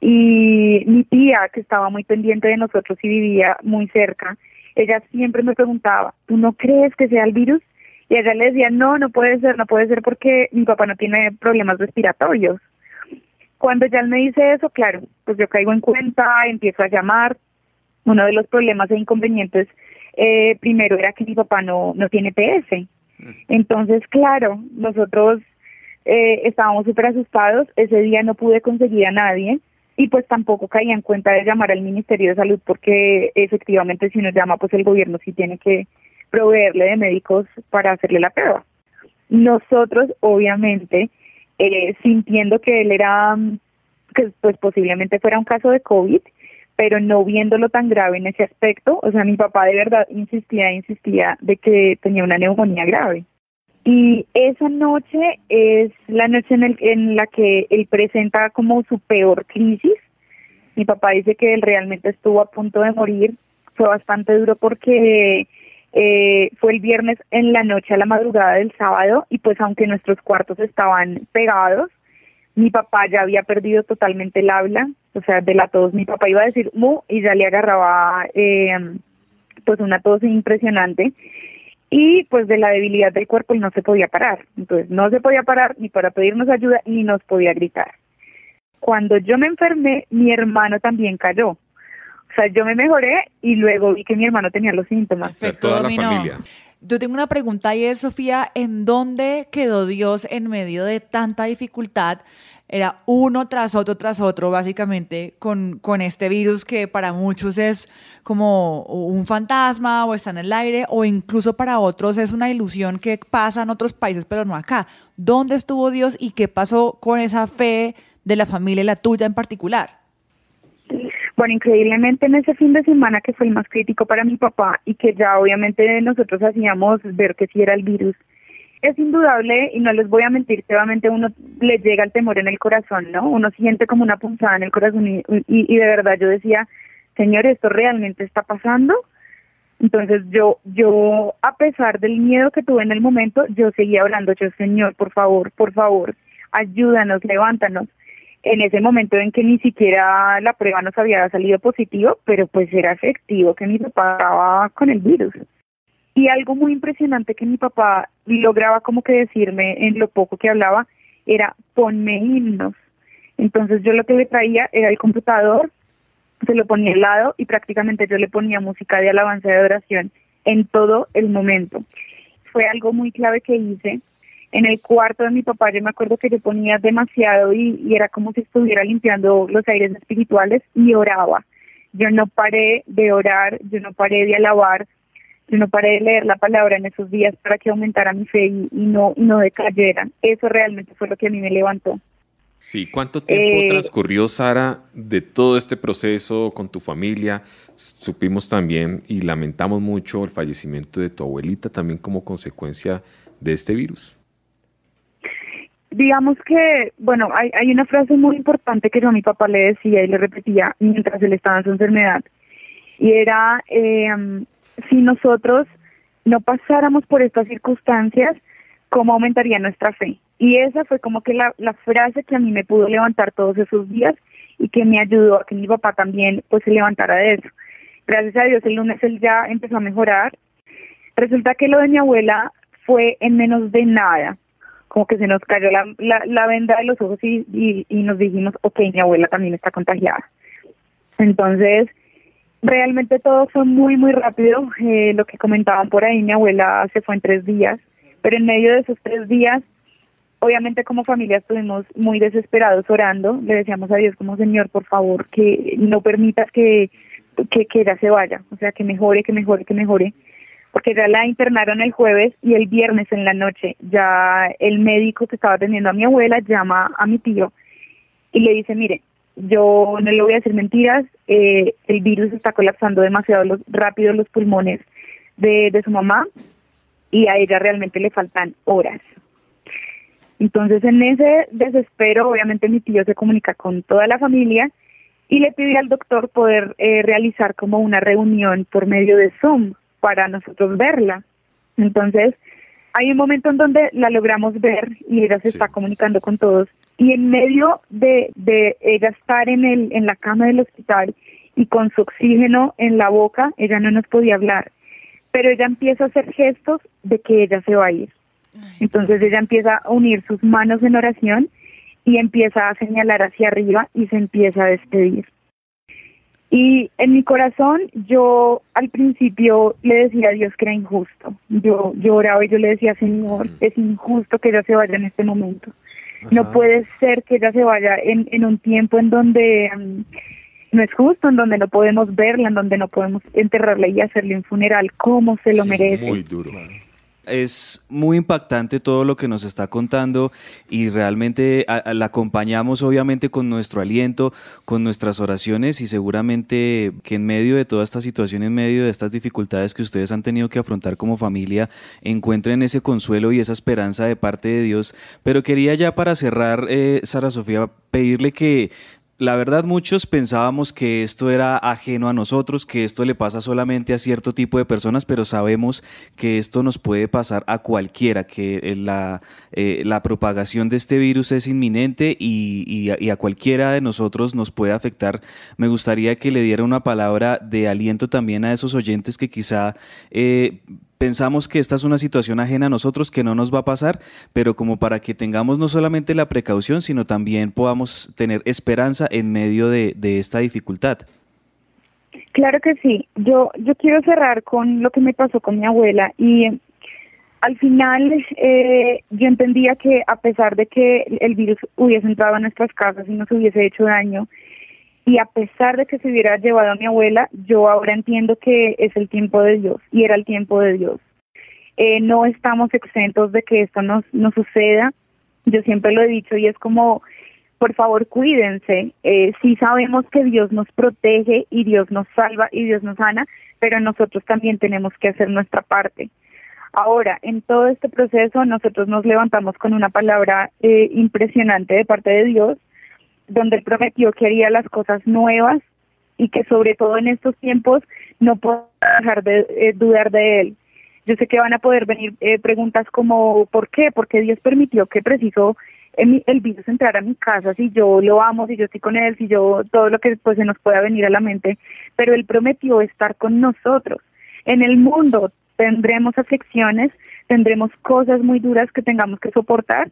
y mi tía, que estaba muy pendiente de nosotros y vivía muy cerca, ella siempre me preguntaba, ¿tú no crees que sea el virus? Y ella le decía, no puede ser porque mi papá no tiene problemas respiratorios. Cuando ya él me dice eso, claro, pues yo caigo en cuenta, empiezo a llamar. Uno de los problemas e inconvenientes primero era que mi papá no tiene PS. Entonces, claro, nosotros estábamos súper asustados. Ese día no pude conseguir a nadie y pues tampoco caía en cuenta de llamar al Ministerio de Salud porque efectivamente si uno llama, pues el gobierno sí tiene que proveerle de médicos para hacerle la prueba. Nosotros, obviamente, sintiendo que él que pues posiblemente fuera un caso de COVID, pero no viéndolo tan grave en ese aspecto, mi papá de verdad insistía de que tenía una neumonía grave. Y esa noche es la noche en la que él presenta como su peor crisis. Mi papá dice que él realmente estuvo a punto de morir. Fue bastante duro porque fue el viernes en la noche a la madrugada del sábado y pues aunque nuestros cuartos estaban pegados, mi papá ya había perdido totalmente el habla, de la tos. Mi papá iba a decir mu y ya le agarraba pues una tos impresionante y pues de la debilidad del cuerpo él no se podía parar. Entonces no se podía parar ni para pedirnos ayuda ni nos podía gritar. Cuando yo me enfermé, mi hermano también cayó. Yo me mejoré y luego vi que mi hermano tenía los síntomas. Perfecto, toda la dominó. familia. Yo tengo una pregunta y es, Sofía, ¿en dónde quedó Dios en medio de tanta dificultad? Era uno tras otro, básicamente, con este virus que para muchos es como un fantasma o está en el aire, o incluso para otros es una ilusión que pasa en otros países, pero no acá. ¿Dónde estuvo Dios y qué pasó con esa fe de la familia y la tuya en particular? Bueno, increíblemente en ese fin de semana que fue el más crítico para mi papá y que ya obviamente nosotros hacíamos ver que sí era el virus, Es indudable, y no les voy a mentir, que obviamente uno le llega el temor en el corazón, ¿no? Uno siente como una punzada en el corazón y de verdad yo decía, Señor, ¿esto realmente está pasando? Entonces yo, a pesar del miedo que tuve en el momento, yo seguía orando, yo, Señor, por favor, ayúdanos, levántanos. En ese momento en que ni siquiera la prueba nos había salido positivo, pero pues era efectivo que mi papá estaba con el virus. Y algo muy impresionante que mi papá lograba como que decirme en lo poco que hablaba era, ponme himnos. Entonces yo lo que le traía era el computador, se lo ponía al lado y prácticamente yo le ponía música de alabanza y de oración en todo el momento. Fue algo muy clave que hice. En el cuarto de mi papá yo me acuerdo que yo ponía demasiado y era como si estuviera limpiando los aires espirituales y oraba. Yo no paré de orar, yo no paré de alabar, yo no paré de leer la palabra en esos días para que aumentara mi fe y no decayera. Eso realmente fue lo que a mí me levantó. Sí, ¿cuánto tiempo transcurrió, Sara, de todo este proceso con tu familia? Supimos también y lamentamos mucho el fallecimiento de tu abuelita también como consecuencia de este virus. Digamos que, bueno, hay una frase muy importante que yo a mi papá le decía y le repetía mientras él estaba en su enfermedad, y era, si nosotros no pasáramos por estas circunstancias, ¿cómo aumentaría nuestra fe? Y esa fue como que la frase que a mí me pudo levantar todos esos días y que me ayudó a que mi papá también pues se levantara de eso. Gracias a Dios el lunes él ya empezó a mejorar. Resulta que lo de mi abuela fue en menos de nada, como que se nos cayó la venda de los ojos y nos dijimos, ok, mi abuela también está contagiada. Entonces, realmente todo fue muy, muy rápido. Lo que comentaban por ahí, mi abuela se fue en 3 días, pero en medio de esos 3 días, obviamente como familia estuvimos muy desesperados orando, le decíamos a Dios como, Señor, por favor, que no permitas que ella se vaya, o sea, que mejore, porque ya la internaron el jueves y el viernes en la noche ya el médico que estaba atendiendo a mi abuela llama a mi tío y le dice, mire, yo no le voy a decir mentiras, el virus está colapsando demasiado rápido los pulmones de su mamá y a ella realmente le faltan horas. Entonces en ese desespero obviamente mi tío se comunica con toda la familia y le pide al doctor poder realizar como una reunión por medio de Zoom para nosotros verla. Entonces hay un momento en donde la logramos ver y ella se está comunicando con todos y en medio de ella estar en la cama del hospital y con su oxígeno en la boca, ella no nos podía hablar, pero ella empieza a hacer gestos de que ella se va a ir. Entonces ella empieza a unir sus manos en oración y empieza a señalar hacia arriba y se empieza a despedir. Y en mi corazón yo al principio le decía a Dios que era injusto. Yo oraba y yo le decía, Señor, es injusto que ella se vaya en este momento. Ajá. No puede ser que ella se vaya en un tiempo en donde no es justo, en donde no podemos verla, en donde no podemos enterrarla y hacerle un funeral como se lo merece. Muy duro. Es muy impactante todo lo que nos está contando y realmente la acompañamos obviamente con nuestro aliento, con nuestras oraciones y seguramente que en medio de toda esta situación, en medio de estas dificultades que ustedes han tenido que afrontar como familia, encuentren ese consuelo y esa esperanza de parte de Dios. Pero quería ya para cerrar, Sara Sofía, pedirle que la verdad, muchos pensábamos que esto era ajeno a nosotros, que esto le pasa solamente a cierto tipo de personas, pero sabemos que esto nos puede pasar a cualquiera, que la propagación de este virus es inminente y a cualquiera de nosotros nos puede afectar. Me gustaría que le diera una palabra de aliento también a esos oyentes que quizá pensamos que esta es una situación ajena a nosotros, que no nos va a pasar, pero como para que tengamos no solamente la precaución, sino también podamos tener esperanza en medio de esta dificultad. Claro que sí. Yo quiero cerrar con lo que me pasó con mi abuela y al final yo entendía que a pesar de que el virus hubiese entrado a nuestras casas y nos hubiese hecho daño, y a pesar de que se hubiera llevado a mi abuela, yo ahora entiendo que es el tiempo de Dios, y era el tiempo de Dios. No estamos exentos de que esto nos suceda. Yo siempre lo he dicho, y es como, por favor, cuídense. Sí sabemos que Dios nos protege, y Dios nos salva, y Dios nos sana, pero nosotros también tenemos que hacer nuestra parte. Ahora, en todo este proceso, nosotros nos levantamos con una palabra impresionante de parte de Dios, donde Él prometió que haría las cosas nuevas y que sobre todo en estos tiempos no puedo dejar de dudar de Él. Yo sé que van a poder venir preguntas como ¿por qué? Porque Dios permitió que preciso el virus entrara a mi casa, si yo lo amo, si yo estoy con Él, si yo todo lo que pues se nos pueda venir a la mente, pero Él prometió estar con nosotros. En el mundo tendremos aflicciones, tendremos cosas muy duras que tengamos que soportar,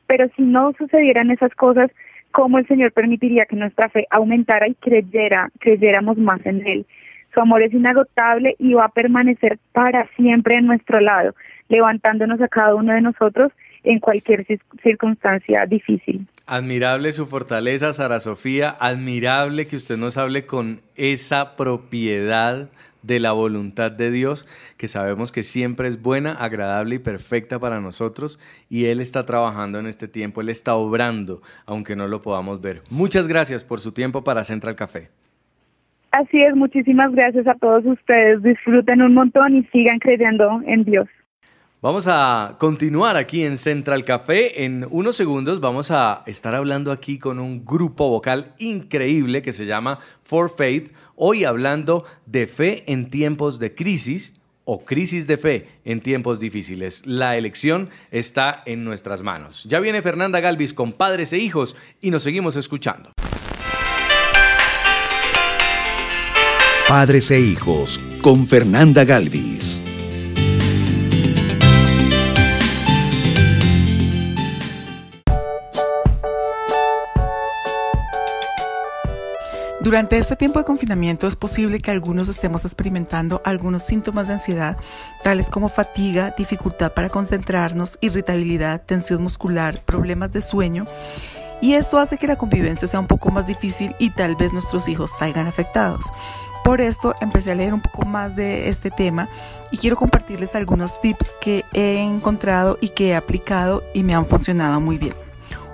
pero si no sucedieran esas cosas, ¿cómo el Señor permitiría que nuestra fe aumentara y creyéramos más en Él? Su amor es inagotable y va a permanecer para siempre en nuestro lado, levantándonos a cada uno de nosotros en cualquier circunstancia difícil. Admirable su fortaleza, Sara Sofía, admirable que usted nos hable con esa propiedad de la voluntad de Dios, que sabemos que siempre es buena, agradable y perfecta para nosotros, y Él está trabajando en este tiempo, Él está obrando, aunque no lo podamos ver. Muchas gracias por su tiempo para Central Café. Así es, muchísimas gracias a todos ustedes, disfruten un montón y sigan creyendo en Dios. Vamos a continuar aquí en Central Café. En unos segundos vamos a estar hablando aquí con un grupo vocal increíble que se llama For Faith. Hoy hablando de fe en tiempos de crisis o crisis de fe en tiempos difíciles. La elección está en nuestras manos. Ya viene Fernanda Galvis con Padres e Hijos y nos seguimos escuchando. Padres e Hijos con Fernanda Galvis. Durante este tiempo de confinamiento es posible que algunos estemos experimentando algunos síntomas de ansiedad, tales como fatiga, dificultad para concentrarnos, irritabilidad, tensión muscular, problemas de sueño, y esto hace que la convivencia sea un poco más difícil y tal vez nuestros hijos salgan afectados. Por esto empecé a leer un poco más de este tema y quiero compartirles algunos tips que he encontrado y que he aplicado y me han funcionado muy bien.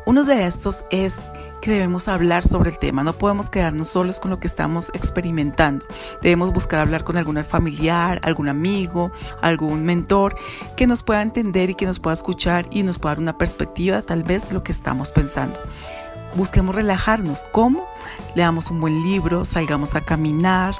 Uno de estos es que debemos hablar sobre el tema, no podemos quedarnos solos con lo que estamos experimentando, debemos buscar hablar con algún familiar, algún amigo, algún mentor que nos pueda entender y que nos pueda escuchar y nos pueda dar una perspectiva tal vez de lo que estamos pensando. Busquemos relajarnos. ¿Cómo? Leamos un buen libro, salgamos a caminar,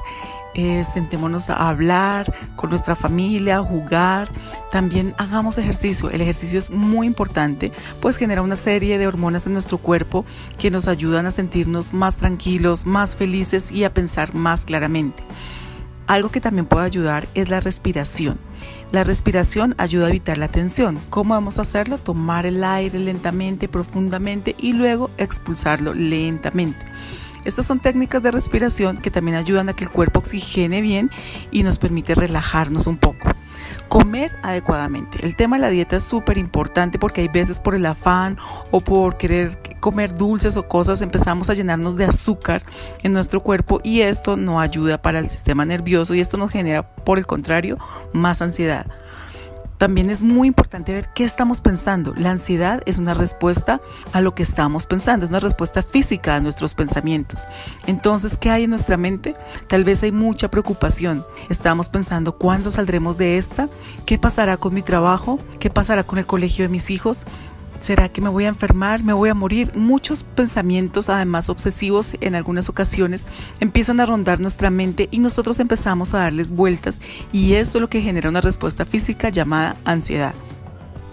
sentémonos a hablar con nuestra familia, a jugar. También hagamos ejercicio. El ejercicio es muy importante, pues genera una serie de hormonas en nuestro cuerpo que nos ayudan a sentirnos más tranquilos, más felices y a pensar más claramente. Algo que también puede ayudar es la respiración. La respiración ayuda a evitar la tensión. ¿Cómo vamos a hacerlo? Tomar el aire lentamente, profundamente y luego expulsarlo lentamente. Estas son técnicas de respiración que también ayudan a que el cuerpo oxigene bien y nos permite relajarnos un poco. Comer adecuadamente. El tema de la dieta es súper importante porque hay veces por el afán o por querer comer dulces o cosas empezamos a llenarnos de azúcar en nuestro cuerpo y esto no ayuda para el sistema nervioso y esto nos genera, por el contrario, más ansiedad. También es muy importante ver qué estamos pensando. La ansiedad es una respuesta a lo que estamos pensando, es una respuesta física a nuestros pensamientos. Entonces, ¿qué hay en nuestra mente? Tal vez hay mucha preocupación. Estamos pensando, ¿cuándo saldremos de esta? ¿Qué pasará con mi trabajo? ¿Qué pasará con el colegio de mis hijos? ¿Será que me voy a enfermar? ¿Me voy a morir? Muchos pensamientos, además obsesivos, en algunas ocasiones empiezan a rondar nuestra mente y nosotros empezamos a darles vueltas y esto es lo que genera una respuesta física llamada ansiedad.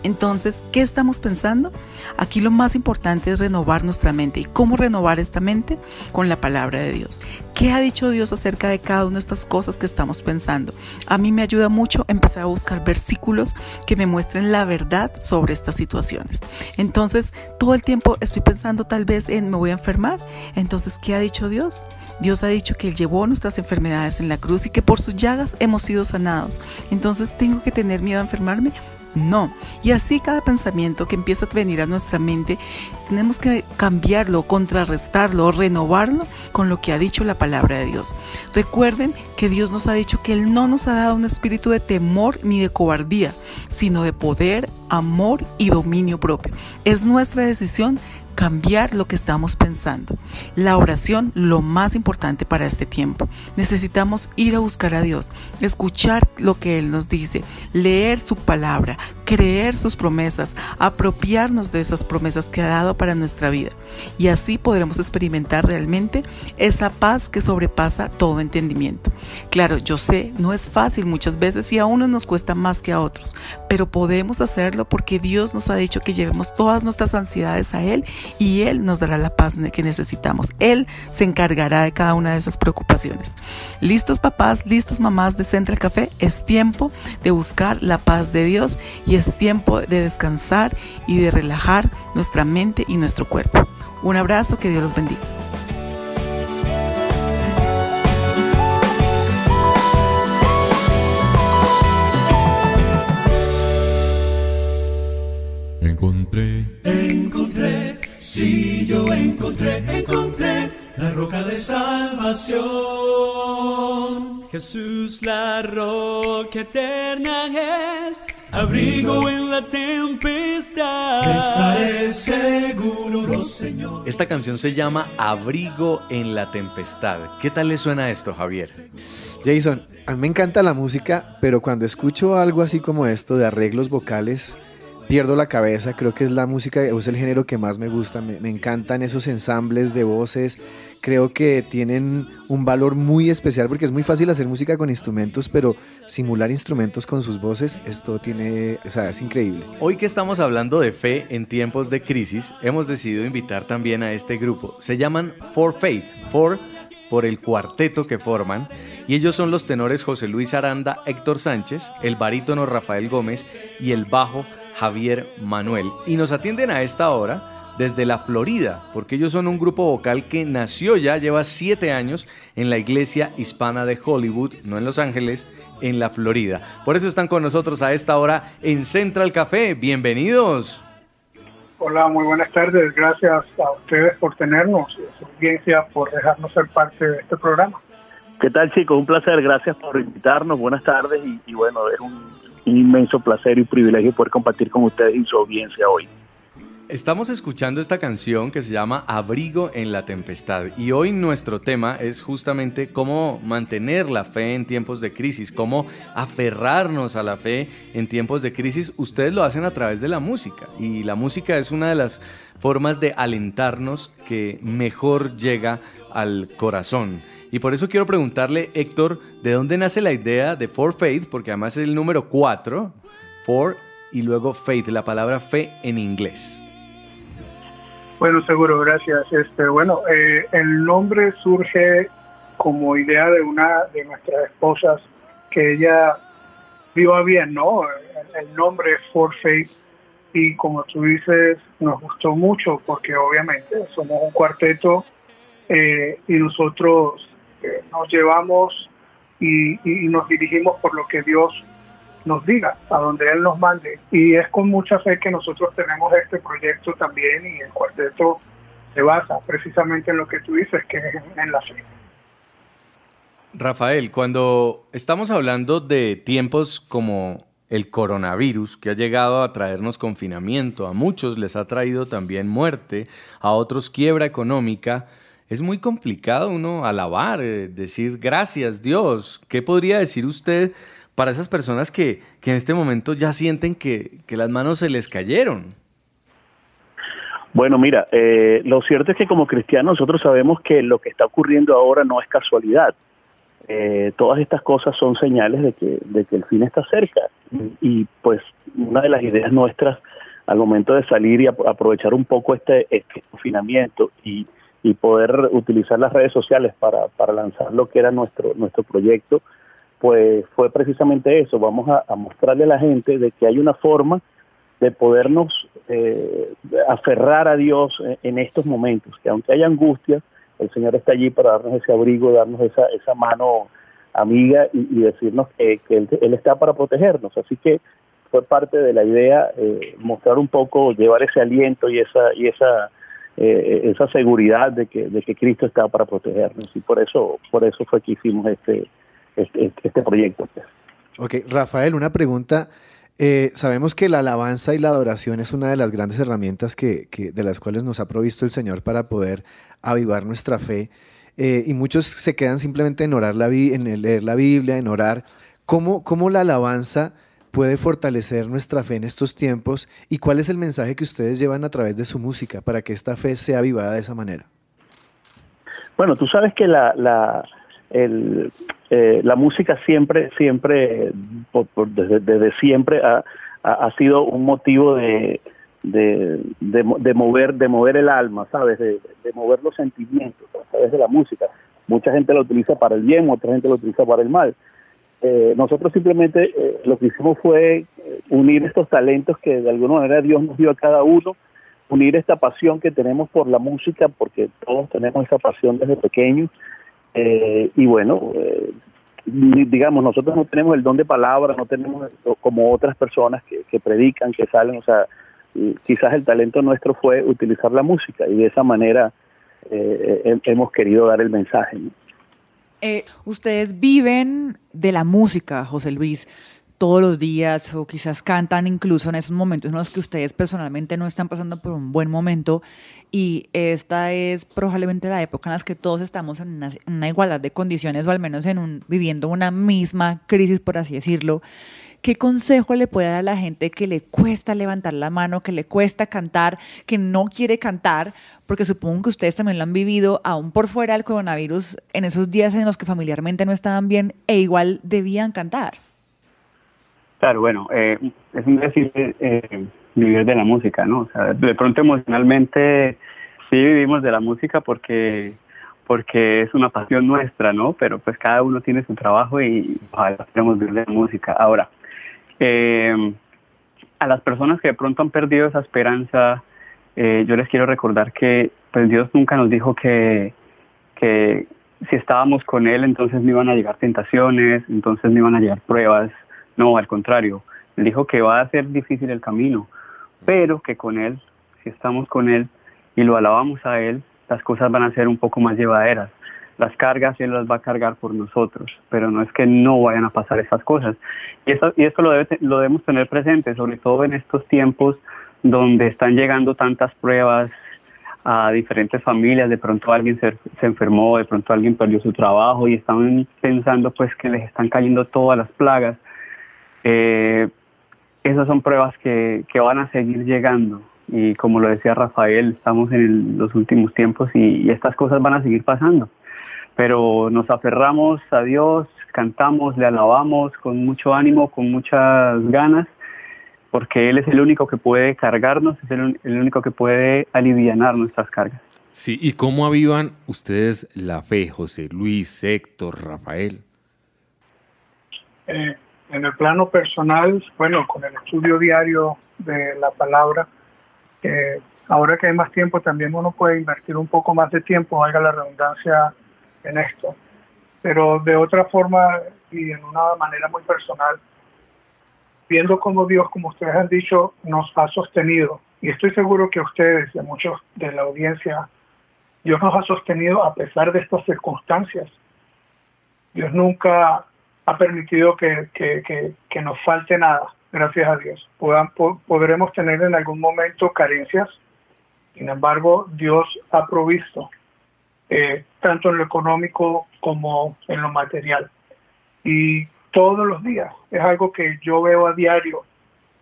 Entonces, ¿qué estamos pensando? Aquí lo más importante es renovar nuestra mente. ¿Y cómo renovar esta mente? Con la palabra de Dios. ¿Qué ha dicho Dios acerca de cada una de estas cosas que estamos pensando? A mí me ayuda mucho empezar a buscar versículos que me muestren la verdad sobre estas situaciones. Entonces, todo el tiempo estoy pensando tal vez en me voy a enfermar. Entonces, ¿qué ha dicho Dios? Dios ha dicho que Él llevó nuestras enfermedades en la cruz y que por sus llagas hemos sido sanados. Entonces, ¿tengo que tener miedo a enfermarme? No. Y así cada pensamiento que empieza a venir a nuestra mente, tenemos que cambiarlo, contrarrestarlo, renovarlo con lo que ha dicho la palabra de Dios. Recuerden que Dios nos ha dicho que Él no nos ha dado un espíritu de temor ni de cobardía, sino de poder, amor y dominio propio. Es nuestra decisión cambiar lo que estamos pensando. La oración, lo más importante para este tiempo. Necesitamos ir a buscar a Dios, escuchar lo que Él nos dice, leer su palabra, creer sus promesas, apropiarnos de esas promesas que ha dado para nuestra vida. Y así podremos experimentar realmente esa paz que sobrepasa todo entendimiento. Claro, yo sé, no es fácil muchas veces y a unos nos cuesta más que a otros, pero podemos hacerlo porque Dios nos ha dicho que llevemos todas nuestras ansiedades a Él y Él nos dará la paz que necesitamos. Él se encargará de cada una de esas preocupaciones. ¿Listos papás? ¿Listos mamás de Central Café? Es tiempo de buscar la paz de Dios y es tiempo de descansar y de relajar nuestra mente y nuestro cuerpo. Un abrazo, que Dios los bendiga. Encontré, sí, yo encontré la roca de salvación. Jesús, la roca eterna es, abrigo en la tempestad. Estaré seguro, Señor. Esta canción se llama Abrigo en la tempestad. ¿Qué tal le suena esto, Javier? Jason, a mí me encanta la música, pero cuando escucho algo así como esto de arreglos vocales, pierdo la cabeza. Creo que es la música, es el género que más me gusta. Me encantan esos ensambles de voces. Creo que tienen un valor muy especial porque es muy fácil hacer música con instrumentos, pero simular instrumentos con sus voces, esto tiene, o sea, es increíble. Hoy que estamos hablando de fe en tiempos de crisis, hemos decidido invitar también a este grupo. Se llaman For Faith, por el cuarteto que forman, y ellos son los tenores José Luis Aranda, Héctor Sánchez, el barítono Rafael Gómez y el bajo Javier Manuel. Y nos atienden a esta hora desde la Florida, porque ellos son un grupo vocal que nació ya, lleva 7 años en la iglesia hispana de Hollywood, no en Los Ángeles, en la Florida. Por eso están con nosotros a esta hora en Central Café. Bienvenidos. Hola, muy buenas tardes. Gracias a ustedes por tenernos y a su audiencia por dejarnos ser parte de este programa. ¿Qué tal, chicos? Un placer. Gracias por invitarnos. Buenas tardes y bueno, es un inmenso placer y privilegio poder compartir con ustedes y su audiencia hoy. Estamos escuchando esta canción que se llama Abrigo en la tempestad y hoy nuestro tema es justamente cómo mantener la fe en tiempos de crisis, cómo aferrarnos a la fe en tiempos de crisis. Ustedes lo hacen a través de la música y la música es una de las formas de alentarnos que mejor llega al corazón. Y por eso quiero preguntarle, Héctor, ¿de dónde nace la idea de For Faith? Porque además es el número 4, For y luego Faith, la palabra fe en inglés. Bueno, seguro, gracias. El nombre surge como idea de una de nuestras esposas, que ella vio a bien, ¿no? El nombre es For Faith, y como tú dices, nos gustó mucho porque obviamente somos un cuarteto y nosotros nos llevamos y nos dirigimos por lo que Dios nos diga, a donde Él nos mande. Y es con mucha fe que nosotros tenemos este proyecto también, y el cuarteto se basa precisamente en lo que tú dices, que es en la fe. Rafael, cuando estamos hablando de tiempos como el coronavirus, que ha llegado a traernos confinamiento, a muchos les ha traído también muerte, a otros quiebra económica, es muy complicado uno alabar, decir gracias Dios. ¿Qué podría decir usted para esas personas que en este momento ya sienten que las manos se les cayeron? Bueno, mira, lo cierto es que como cristianos nosotros sabemos que lo que está ocurriendo ahora no es casualidad. Todas estas cosas son señales de que el fin está cerca. Y pues una de las ideas nuestras al momento de salir y aprovechar un poco este confinamiento y poder utilizar las redes sociales para lanzar lo que era nuestro proyecto, pues fue precisamente eso. Vamos a mostrarle a la gente de que hay una forma de podernos aferrar a Dios en estos momentos, que aunque haya angustia, el Señor está allí para darnos ese abrigo, darnos esa mano amiga y decirnos que Él está para protegernos. Así que fue parte de la idea mostrar un poco, llevar ese aliento y esa seguridad de que Cristo está para protegernos, y por eso fue que hicimos este proyecto. Ok, Rafael, una pregunta. Sabemos que la alabanza y la adoración es una de las grandes herramientas de las cuales nos ha provisto el Señor para poder avivar nuestra fe. Y muchos se quedan simplemente en orar en leer la Biblia, en orar. ¿Cómo la alabanza puede fortalecer nuestra fe en estos tiempos? ¿Y cuál es el mensaje que ustedes llevan a través de su música para que esta fe sea avivada de esa manera? Bueno, tú sabes que la música siempre desde siempre ha sido un motivo de mover el alma, ¿sabes? De mover los sentimientos a través de la música. Mucha gente la utiliza para el bien, otra gente la utiliza para el mal. Nosotros simplemente lo que hicimos fue unir estos talentos que de alguna manera Dios nos dio a cada uno, unir esta pasión que tenemos por la música, porque todos tenemos esa pasión desde pequeños. Y bueno, digamos, nosotros no tenemos el don de palabra, no tenemos como otras personas que predican, que salen, o sea, quizás el talento nuestro fue utilizar la música y de esa manera hemos querido dar el mensaje, ¿no? Ustedes viven de la música, José Luis, todos los días, o quizás cantan incluso en esos momentos en los que ustedes personalmente no están pasando por un buen momento, y esta es probablemente la época en la que todos estamos en una igualdad de condiciones, o al menos viviendo una misma crisis, por así decirlo. ¿Qué consejo le puede dar a la gente que le cuesta levantar la mano, que le cuesta cantar, que no quiere cantar? Porque supongo que ustedes también lo han vivido aún por fuera del coronavirus, en esos días en los que familiarmente no estaban bien e igual debían cantar. Claro, bueno, es un decir vivir de la música, ¿no? O sea, de pronto emocionalmente sí vivimos de la música porque es una pasión nuestra, ¿no? Pero pues cada uno tiene su trabajo y ojalá queremos vivir de la música. Ahora, a las personas que de pronto han perdido esa esperanza, yo les quiero recordar que pues Dios nunca nos dijo que si estábamos con Él entonces no iban a llegar tentaciones, entonces no iban a llegar pruebas. No, al contrario, Él dijo que va a ser difícil el camino, pero que con Él, si estamos con Él y lo alabamos a Él, las cosas van a ser un poco más llevaderas. Las cargas Él las va a cargar por nosotros, pero no es que no vayan a pasar esas cosas. Y esto lo debemos tener presente, sobre todo en estos tiempos donde están llegando tantas pruebas a diferentes familias. De pronto alguien se enfermó, de pronto alguien perdió su trabajo y están pensando pues que les están cayendo todas las plagas. Esas son pruebas que van a seguir llegando, y como lo decía Rafael, estamos en los últimos tiempos y estas cosas van a seguir pasando, pero nos aferramos a Dios, cantamos, le alabamos con mucho ánimo, con muchas ganas, porque Él es el único que puede cargarnos, es el único que puede alivianar nuestras cargas. Sí, ¿y cómo avivan ustedes la fe, José Luis, Héctor, Rafael? En el plano personal, bueno, con el estudio diario de la palabra, ahora que hay más tiempo también uno puede invertir un poco más de tiempo, valga la redundancia, en esto. Pero de otra forma y en una manera muy personal, viendo cómo Dios, como ustedes han dicho, nos ha sostenido, y estoy seguro que ustedes, de muchos de la audiencia, Dios nos ha sostenido a pesar de estas circunstancias. Dios nunca ha permitido que nos falte nada, gracias a Dios. Podremos tener en algún momento carencias, sin embargo, Dios ha provisto, tanto en lo económico como en lo material. Y todos los días, es algo que yo veo a diario,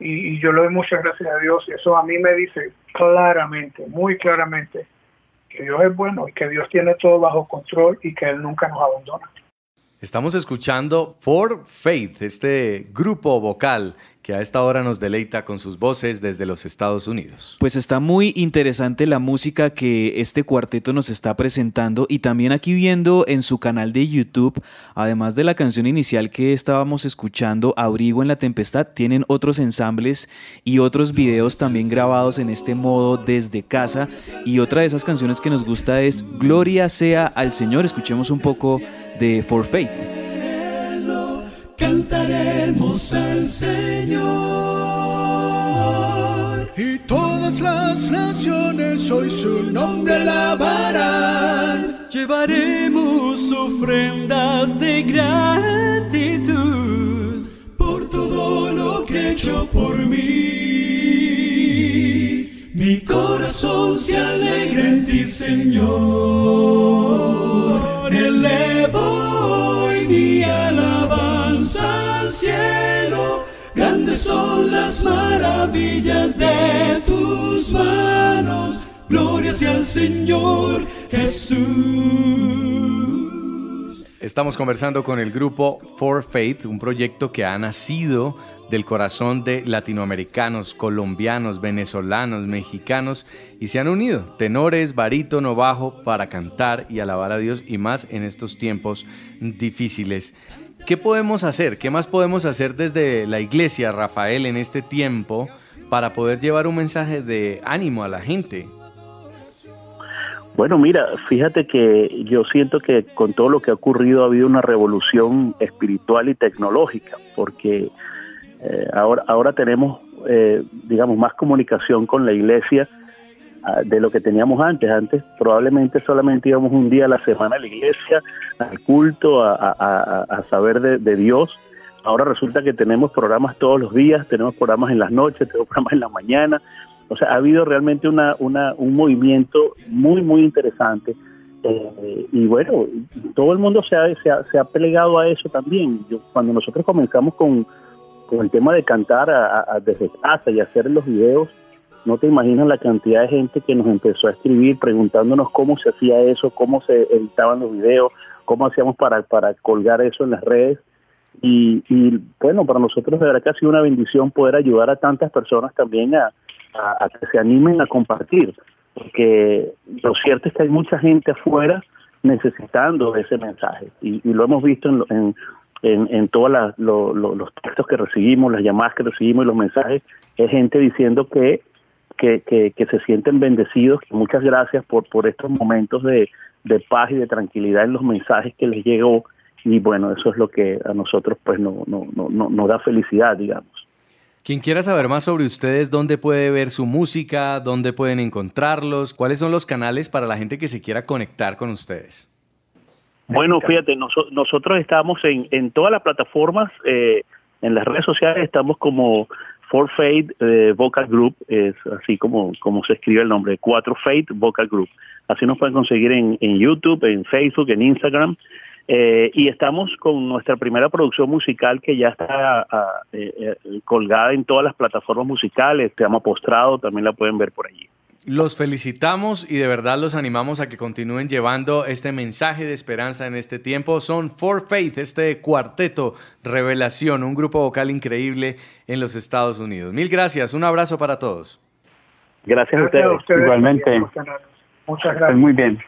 y yo le doy muchas gracias a Dios, y eso a mí me dice claramente, muy claramente, que Dios es bueno y que Dios tiene todo bajo control y que Él nunca nos abandona. Estamos escuchando For Faith, este grupo vocal que a esta hora nos deleita con sus voces desde los Estados Unidos. Pues está muy interesante la música que este cuarteto nos está presentando, y también aquí viendo en su canal de YouTube, además de la canción inicial que estábamos escuchando, Abrigo en la Tempestad, tienen otros ensambles y otros videos también grabados en este modo desde casa, y otra de esas canciones que nos gusta es Gloria sea al Señor. Escuchemos un poco de For Faith. Cantaremos al Señor, y todas las naciones hoy su nombre alabarán. Llevaremos ofrendas de gratitud por todo lo que que hecho por mí. Mi corazón se alegra en ti, Señor. Elevo hoy mi alabanza al cielo. Grandes son las maravillas de tus manos. Gloria sea al Señor Jesús. Estamos conversando con el grupo For Faith, un proyecto que ha nacido del corazón de latinoamericanos, colombianos, venezolanos, mexicanos, y se han unido, tenores, barítono, bajo, para cantar y alabar a Dios, y más en estos tiempos difíciles. ¿Qué podemos hacer? ¿Qué más podemos hacer desde la iglesia, Rafael, en este tiempo para poder llevar un mensaje de ánimo a la gente? Bueno, mira, fíjate que yo siento que con todo lo que ha ocurrido ha habido una revolución espiritual y tecnológica, porque ahora tenemos, digamos, más comunicación con la iglesia de lo que teníamos antes. Antes probablemente solamente íbamos un día a la semana a la iglesia, al culto, a saber de Dios. Ahora resulta que tenemos programas todos los días, tenemos programas en las noches, tenemos programas en la mañana. O sea, ha habido realmente un movimiento muy, muy interesante. Y bueno, todo el mundo se ha plegado a eso también. Cuando nosotros comenzamos con el tema de cantar desde casa y hacer los videos, no te imaginas la cantidad de gente que nos empezó a escribir preguntándonos cómo se hacía eso, cómo se editaban los videos, cómo hacíamos para colgar eso en las redes. Y bueno, para nosotros de verdad que ha sido una bendición poder ayudar a tantas personas también a que se animen a compartir, porque lo cierto es que hay mucha gente afuera necesitando ese mensaje, y lo hemos visto en todos los textos que recibimos, las llamadas que recibimos y los mensajes. Es gente diciendo que se sienten bendecidos, que muchas gracias por estos momentos de paz y de tranquilidad en los mensajes que les llegó, y bueno, eso es lo que a nosotros pues nos da felicidad, digamos. Quien quiera saber más sobre ustedes, ¿dónde puede ver su música? ¿Dónde pueden encontrarlos? ¿Cuáles son los canales para la gente que se quiera conectar con ustedes? Bueno, fíjate, nosotros estamos en todas las plataformas, en las redes sociales estamos como For Faith Vocal Group, es así como se escribe el nombre, 4 Faith Vocal Group. Así nos pueden conseguir en YouTube, en Facebook, en Instagram. Y estamos con nuestra primera producción musical que ya está colgada en todas las plataformas musicales, se llama Postrado, también la pueden ver por allí. Los felicitamos y de verdad los animamos a que continúen llevando este mensaje de esperanza en este tiempo. Son For Faith, este cuarteto Revelación, un grupo vocal increíble en los Estados Unidos. Mil gracias, un abrazo para todos. Gracias a ustedes. Igualmente. Muchas gracias. Muy bien.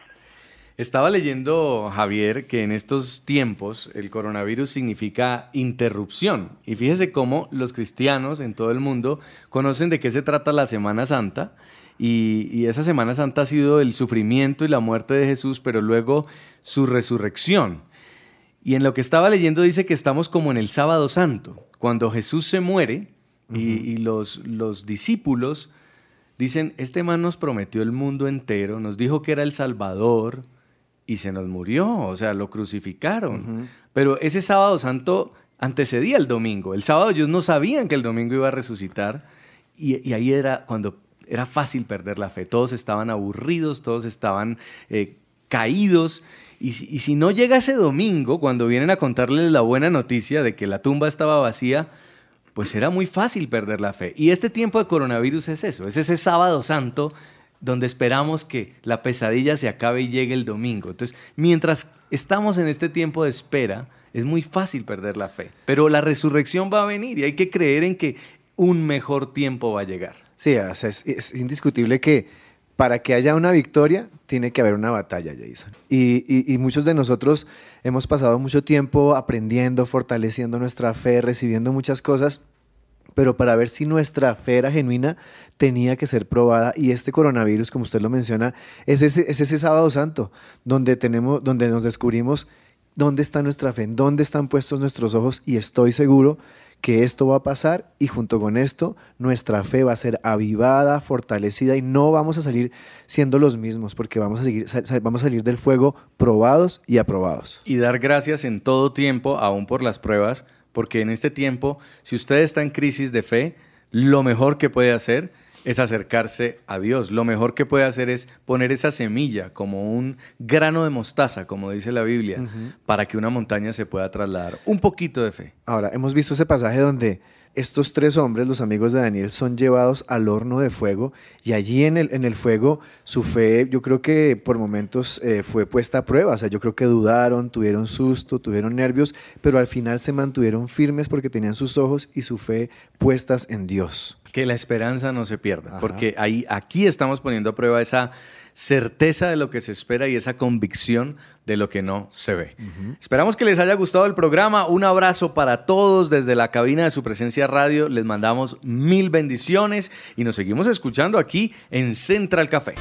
Estaba leyendo, Javier, que en estos tiempos el coronavirus significa interrupción. Y fíjese cómo los cristianos en todo el mundo conocen de qué se trata la Semana Santa. Y esa Semana Santa ha sido el sufrimiento y la muerte de Jesús, pero luego su resurrección. Y en lo que estaba leyendo dice que estamos como en el Sábado Santo, cuando Jesús se muere y los discípulos dicen, este man nos prometió el mundo entero, nos dijo que era el Salvador, y se nos murió, o sea, lo crucificaron. Pero ese Sábado Santo antecedía el domingo. El sábado ellos no sabían que el domingo iba a resucitar, y ahí era cuando era fácil perder la fe. Todos estaban aburridos, todos estaban caídos, y si no llega ese domingo, cuando vienen a contarles la buena noticia de que la tumba estaba vacía, pues era muy fácil perder la fe. Y este tiempo de coronavirus es eso, es ese Sábado Santo donde esperamos que la pesadilla se acabe y llegue el domingo. Entonces, mientras estamos en este tiempo de espera, es muy fácil perder la fe. Pero la resurrección va a venir y hay que creer en que un mejor tiempo va a llegar. Sí, o sea, es indiscutible que para que haya una victoria, tiene que haber una batalla, Jason. Y muchos de nosotros hemos pasado mucho tiempo aprendiendo, fortaleciendo nuestra fe, recibiendo muchas cosas, pero para ver si nuestra fe era genuina, tenía que ser probada. Y este coronavirus, como usted lo menciona, es ese Sábado Santo, donde nos descubrimos dónde está nuestra fe, en dónde están puestos nuestros ojos, y estoy seguro que esto va a pasar, y junto con esto nuestra fe va a ser avivada, fortalecida, y no vamos a salir siendo los mismos, porque vamos a salir del fuego probados y aprobados. Y dar gracias en todo tiempo, aún por las pruebas, porque en este tiempo, si usted está en crisis de fe, lo mejor que puede hacer es acercarse a Dios. Lo mejor que puede hacer es poner esa semilla como un grano de mostaza, como dice la Biblia, para que una montaña se pueda trasladar. Un poquito de fe. Ahora, hemos visto ese pasaje donde estos 3 hombres, los amigos de Daniel, son llevados al horno de fuego y allí en el fuego su fe, yo creo que por momentos fue puesta a prueba. O sea, yo creo que dudaron, tuvieron susto, tuvieron nervios, pero al final se mantuvieron firmes porque tenían sus ojos y su fe puestas en Dios. Que la esperanza no se pierda, porque aquí estamos poniendo a prueba esa certeza de lo que se espera y esa convicción de lo que no se ve. Esperamos que les haya gustado el programa. Un abrazo para todos desde la cabina de Su Presencia Radio. Les mandamos 1000 bendiciones y nos seguimos escuchando aquí en Central Café.